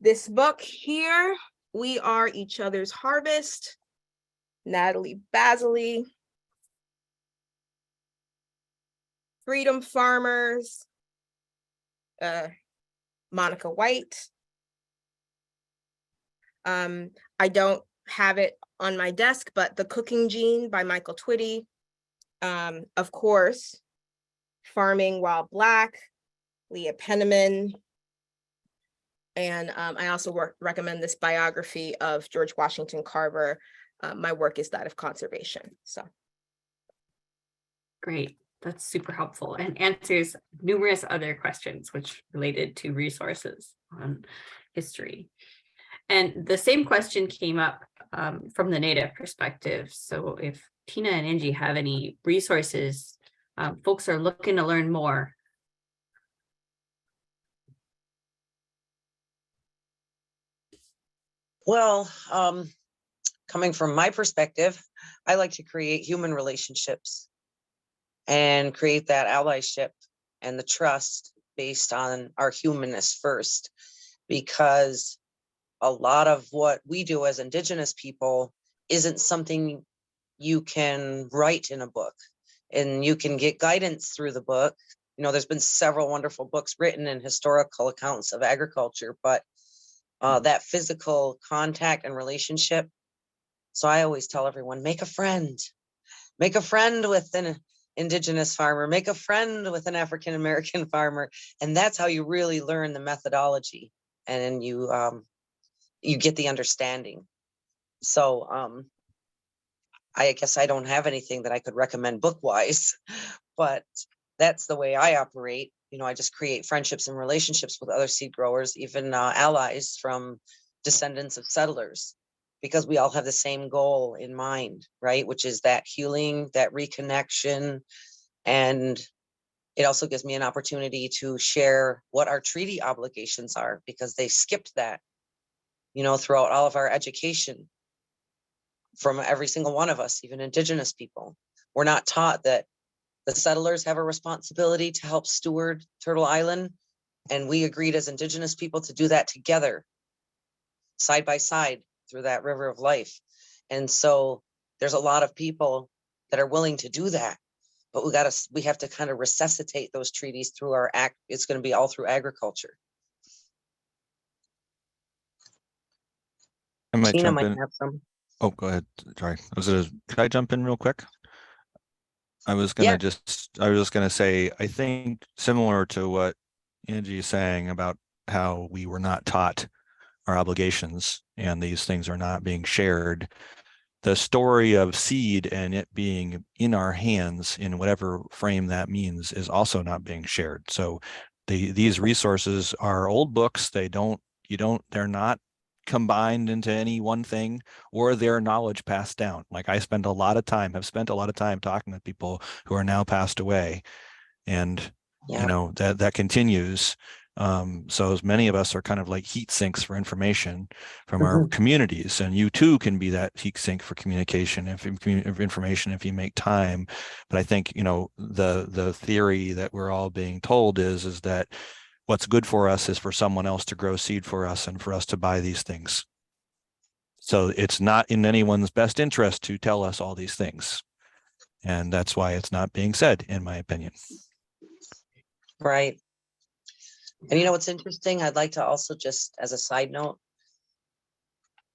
This book here, We Are Each Other's Harvest, Natalie Basile. Freedom Farmers, Monica White. I don't have it on my desk, but The Cooking Gene by Michael Twitty. Of course, Farming While Black, Leah Penniman. And I also recommend this biography of George Washington Carver. My work is that of conservation. So great. That's super helpful and answers numerous other questions which related to resources on history. And the same question came up from the Native perspective. So if Tina and Angie have any resources, folks are looking to learn more. Well, coming from my perspective, I like to create human relationships and create that allyship and the trust based on our humanness first, because a lot of what we do as Indigenous people isn't something you can write in a book, and you can get guidance through the book. You know, there's been several wonderful books written in historical accounts of agriculture, but that physical contact and relationship. So I always tell everyone, make a friend with an Indigenous farmer, make a friend with an African-American farmer. And that's how you really learn the methodology, and you get the understanding. So I guess I don't have anything that I could recommend book-wise, but that's the way I operate. I just create friendships and relationships with other seed growers, even allies from descendants of settlers, because we all have the same goal in mind, right? Which is that healing, that reconnection. And it also gives me an opportunity to share what our treaty obligations are, because they skipped that, throughout all of our education from every single one of us, even Indigenous people. We're not taught that the settlers have a responsibility to help steward Turtle Island, and we agreed as Indigenous people to do that together, side by side, through that river of life. And so there's a lot of people that are willing to do that, but we have to kind of resuscitate those treaties through our act. It's going to be all through agriculture. I might Tina jump might in. have some. Oh, go ahead. Sorry. Could I jump in real quick? I was Yeah. gonna say, I think similar to what Angie is saying about how we were not taught our obligations and these things are not being shared. The story of seed and it being in our hands in whatever frame that means is also not being shared. So these resources are old books. They're not combined into any one thing, or their knowledge passed down. Like have spent a lot of time talking with people who are now passed away, and that continues. So as many of us are kind of like heat sinks for information from our communities, and you too can be that heat sink for communication of information if you make time. But I think the theory that we're all being told is that what's good for us is for someone else to grow seed for us and for us to buy these things. So it's not in anyone's best interest to tell us all these things. And that's why it's not being said, in my opinion. Right. And what's interesting? I'd like to also, just as a side note,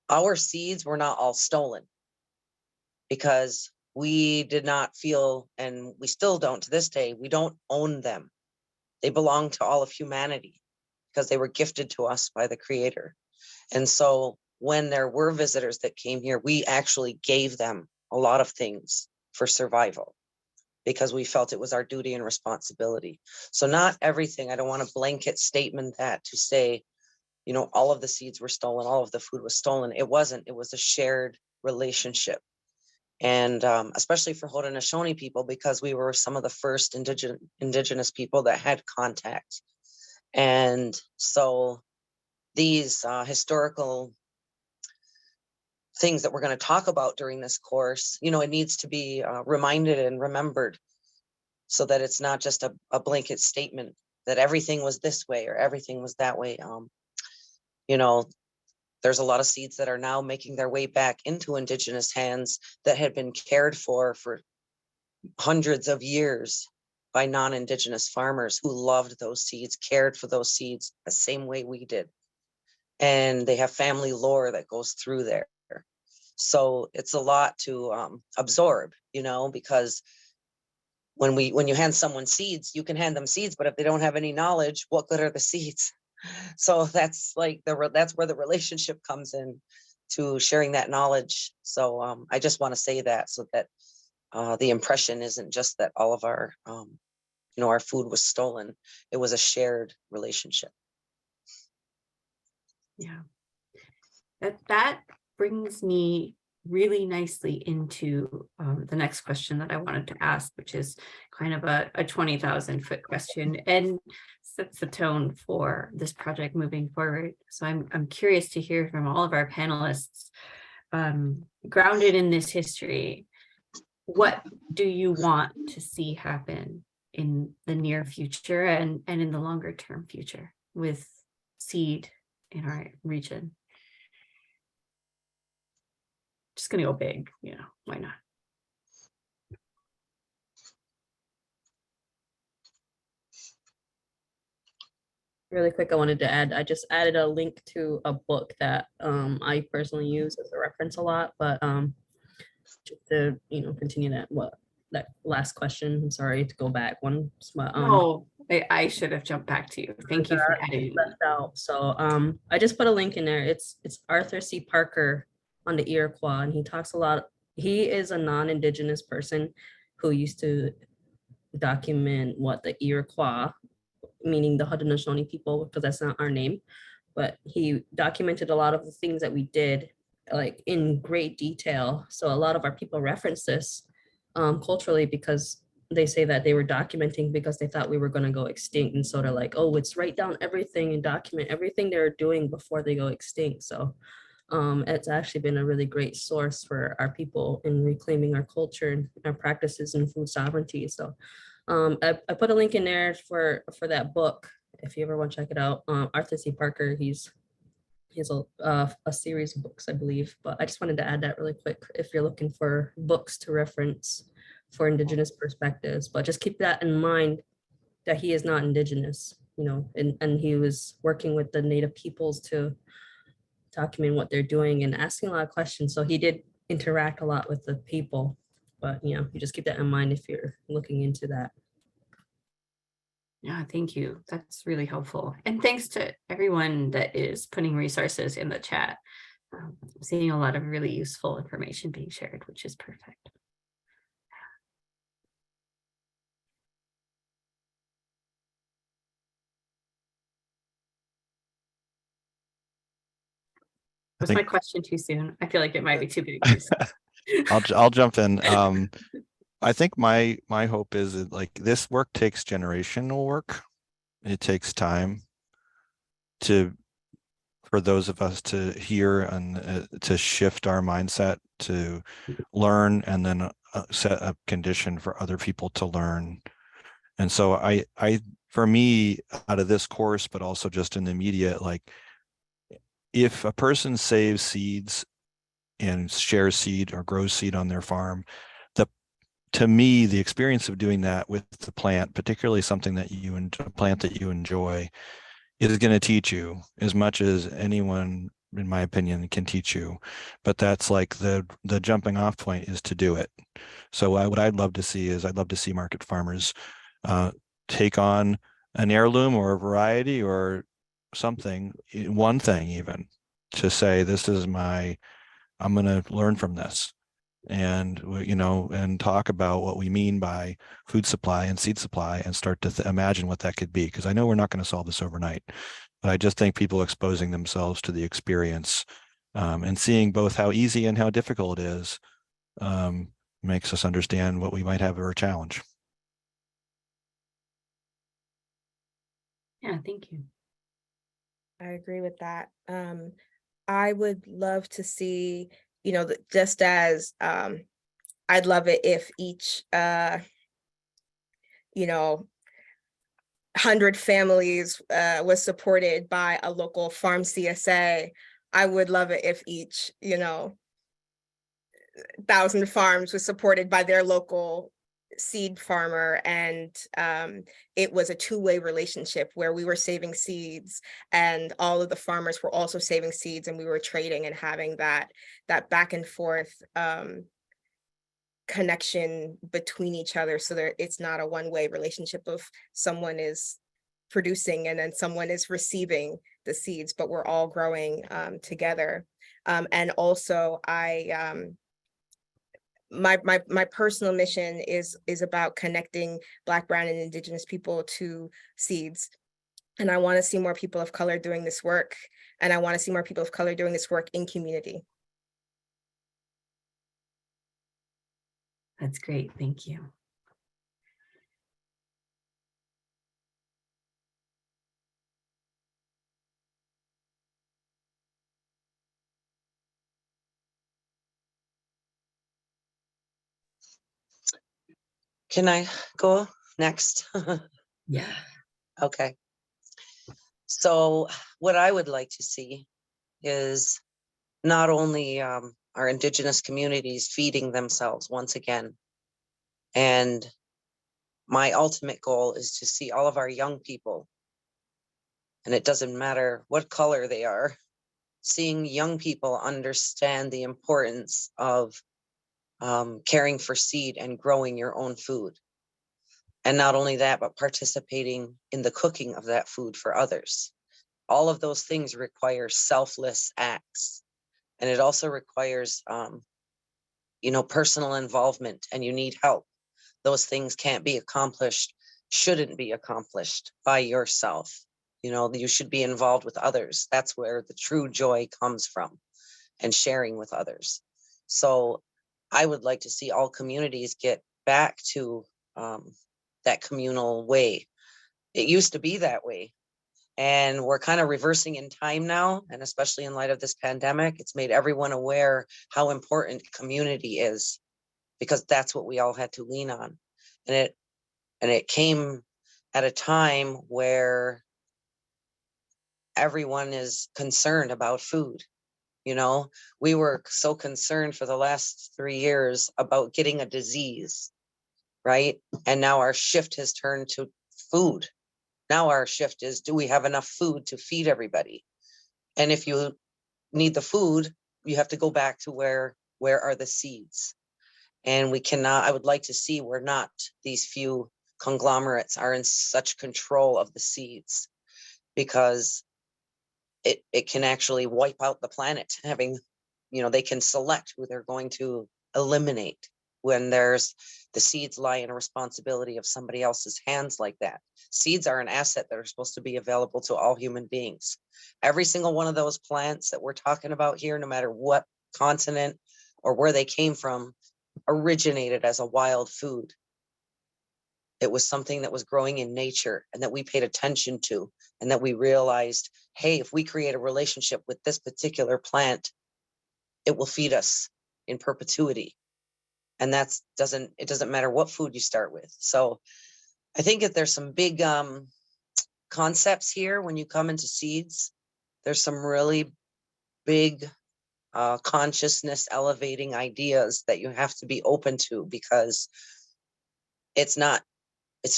our seeds were not all stolen, because we did not feel, and we still don't to this day, we don't own them. They belong to all of humanity because they were gifted to us by the Creator. And so when there were visitors that came here, we actually gave them a lot of things for survival, because we felt it was our duty and responsibility. So not everything, I don't want to blanket statement that to say, all of the seeds were stolen, all of the food was stolen. It wasn't. It was a shared relationship. And especially for Haudenosaunee people, because we were some of the first indigenous people that had contact. And so these historical things that we're going to talk about during this course, it needs to be reminded and remembered, so that it's not just a blanket statement that everything was this way or everything was that way. There's a lot of seeds that are now making their way back into Indigenous hands that had been cared for hundreds of years by non-Indigenous farmers who loved those seeds, cared for those seeds the same way we did. And they have family lore that goes through there. So it's a lot to absorb, because when you hand someone seeds, you can hand them seeds, but if they don't have any knowledge, what good are the seeds? So that's that's where the relationship comes in, to sharing that knowledge. So I just want to say that, so that the impression isn't just that all of our our food was stolen. It was a shared relationship. Yeah, that brings me really nicely into the next question that I wanted to ask, which is kind of a 20,000-foot question and sets the tone for this project moving forward. So I'm curious to hear from all of our panelists, grounded in this history, what do you want to see happen in the near future and in the longer term future with seed in our region? Just gonna go big, why not? Really quick, I wanted to add, I just added a link to a book that I personally use as a reference a lot, but just to continue that last question. I'm sorry to go back one, but No, I should have jumped back to you. Thank you for adding. left out. So I just put a link in there. It's Arthur C. Parker on the Iroquois, and he talks a lot. He is a non-Indigenous person who used to document what the Iroquois meaning the Haudenosaunee people, because that's not our name. But he documented a lot of the things that we did, like in great detail. So a lot of our people reference this culturally, because they say that they were documenting because they thought we were going to go extinct, and so they're like, oh, let's write down everything and document everything they're doing before they go extinct. So it's actually been a really great source for our people in reclaiming our culture and our practices in food sovereignty. So I put a link in there for that book if you ever want to check it out. Arthur C. Parker, he has a series of books, I believe, but I just wanted to add that really quick if you're looking for books to reference for Indigenous perspectives. But just keep that in mind, that he is not Indigenous, you know, and he was working with the Native peoples to document what they're doing and asking a lot of questions. So he did interact a lot with the people, but you know, you just keep that in mind if you're looking into that. Yeah, thank you. That's really helpful. And thanks to everyone that is putting resources in the chat. I'm seeing a lot of really useful information being shared, which is perfect. Was my question too soon? I feel like it might be too big. Too soon. I'll jump in. I think my hope is that like this work takes generational work. It takes time for those of us to hear and to shift our mindset, to learn, and then set a condition for other people to learn. And so for me, out of this course, but also just in the immediate, like if a person saves seeds and shares seed or grows seed on their farm, to me, the experience of doing that with the plant, particularly something that a plant that you enjoy, is going to teach you as much as anyone, in my opinion, can teach you. But that's like the jumping off point is to do it. So what I'd love to see is I'd love to see market farmers take on an heirloom or a variety or something, one thing even, to say, this is I'm going to learn from this. And, you know, and talk about what we mean by food supply and seed supply and start to imagine what that could be. Because I know we're not going to solve this overnight, but I just think people exposing themselves to the experience and seeing both how easy and how difficult it is makes us understand what we might have as a challenge. Yeah, thank you. I agree with that. I would love to see, you know, just as I'd love it if each, you know, 100 families was supported by a local farm CSA. I would love it if each, you know, 1,000 farms was supported by their local seed farmer, and it was a two-way relationship where we were saving seeds and all of the farmers were also saving seeds, and we were trading and having that back and forth connection between each other, so that it's not a one-way relationship of someone is producing and then someone is receiving the seeds, but we're all growing together. And also my personal mission is about connecting Black, Brown, and Indigenous people to seeds. And I want to see more people of color doing this work. And I want to see more people of color doing this work in community. That's great. Thank you. Can I go next? Yeah. Okay. So what I would like to see is not only our Indigenous communities feeding themselves once again, and my ultimate goal is to see all of our young people, and it doesn't matter what color they are, seeing young people understand the importance of caring for seed and growing your own food. And not only that, but participating in the cooking of that food for others. All of those things require selfless acts. And it also requires, you know, personal involvement, and you need help. Those things can't be accomplished shouldn't be accomplished by yourself. You know, you should be involved with others. That's where the true joy comes from, and sharing with others. So I would like to see all communities get back to that communal way. It used to be that way. And we're kind of reversing in time now. And especially in light of this pandemic, it's made everyone aware how important community is, because that's what we all had to lean on. And it came at a time where everyone is concerned about food. You know, we were so concerned for the last 3 years about getting a disease, right? And now our shift has turned to food. Now our shift is, do we have enough food to feed everybody? And if you need the food, you have to go back to where are the seeds? And we cannot, I would like to see where not these few conglomerates are in such control of the seeds, because it can actually wipe out the planet. Having, you know, they can select who they're going to eliminate when there's the seeds lie in a responsibility of somebody else's hands like that. Seeds are an asset that are supposed to be available to all human beings. Every single one of those plants that we're talking about here, no matter what continent or where they came from, originated as a wild food. It was something that was growing in nature and that we paid attention to, and that we realized, hey, if we create a relationship with this particular plant, it will feed us in perpetuity. And it doesn't matter what food you start with. So I think that there's some big concepts here when you come into seeds. There's some really big consciousness elevating ideas that you have to be open to, because it's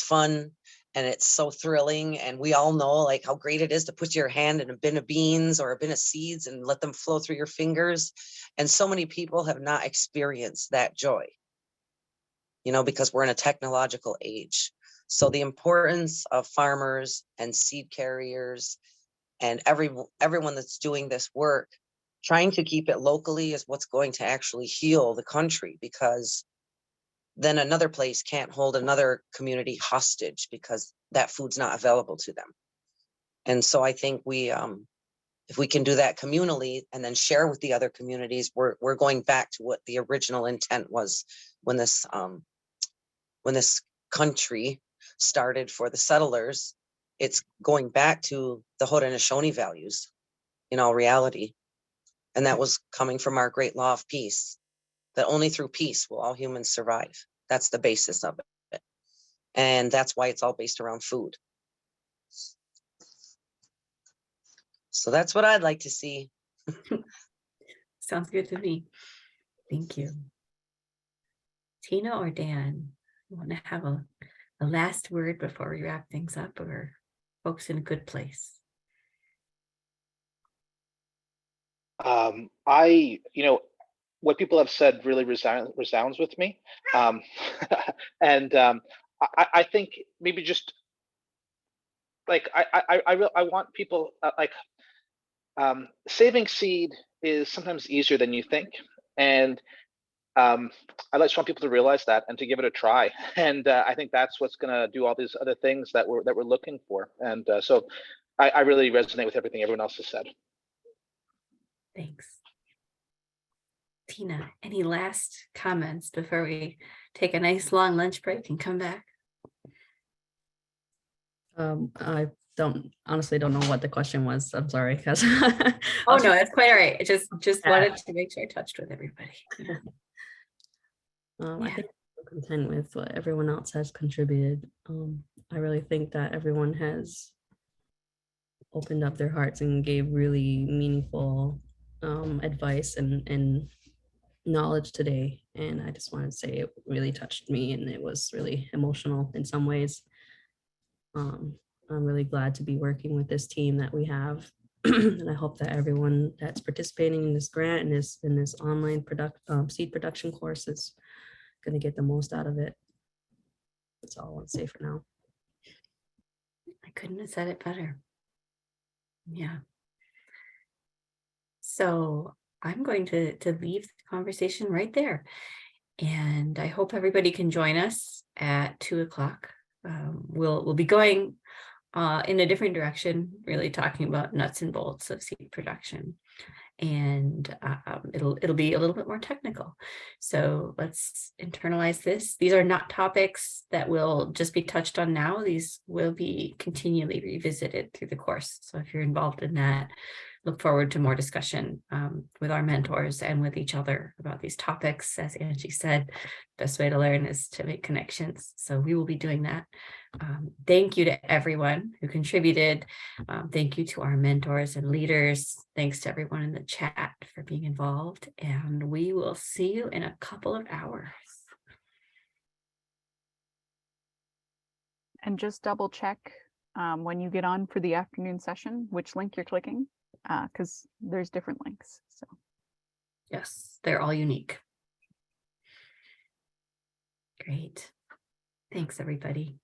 fun and it's so thrilling. And we all know like how great it is to put your hand in a bin of beans or a bin of seeds and let them flow through your fingers. And so many people have not experienced that joy, you know, because we're in a technological age. So the importance of farmers and seed carriers and everyone that's doing this work, trying to keep it locally is what's going to actually heal the country, because then another place can't hold another community hostage because that food's not available to them. And so I think if we can do that communally and then share with the other communities, we're going back to what the original intent was when this country started for the settlers. It's going back to the Haudenosaunee values in all reality. And that was coming from our great law of peace, that only through peace will all humans survive. That's the basis of it. And that's why it's all based around food. So that's what I'd like to see. Sounds good to me. Thank you. Tina or Dan, you want to have a last word before we wrap things up, or folks in a good place? What people have said really resounds with me. And I think maybe just like, I want people saving seed is sometimes easier than you think. And I just want people to realize that and to give it a try. And I think that's what's going to do all these other things that we're looking for. And so I really resonate with everything everyone else has said. Thanks. Tina, any last comments before we take a nice long lunch break and come back? I honestly don't know what the question was. I'm sorry, because Oh no, that's quite all right. I just wanted to make sure I touched with everybody. I think I'm content with what everyone else has contributed. I really think that everyone has opened up their hearts and gave really meaningful advice and knowledge today. And I just want to say it really touched me, and it was really emotional in some ways. I'm really glad to be working with this team that we have. And I hope that everyone that's participating in this grant and in this online seed production course is going to get the most out of it. That's all I want to say for now. I couldn't have said it better. Yeah. So I'm going to leave the conversation right there. And I hope everybody can join us at 2:00. we'll be going in a different direction, really talking about nuts and bolts of seed production. And it'll be a little bit more technical. So let's internalize this. These are not topics that will just be touched on now. These will be continually revisited through the course. So if you're involved in that, look forward to more discussion with our mentors and with each other about these topics. As Angie said, best way to learn is to make connections. So we will be doing that. Thank you to everyone who contributed. Thank you to our mentors and leaders. Thanks to everyone in the chat for being involved. And we will see you in a couple of hours. And just double check when you get on for the afternoon session, which link you're clicking, because there's different links. So Yes, they're all unique. Great. Thanks, everybody.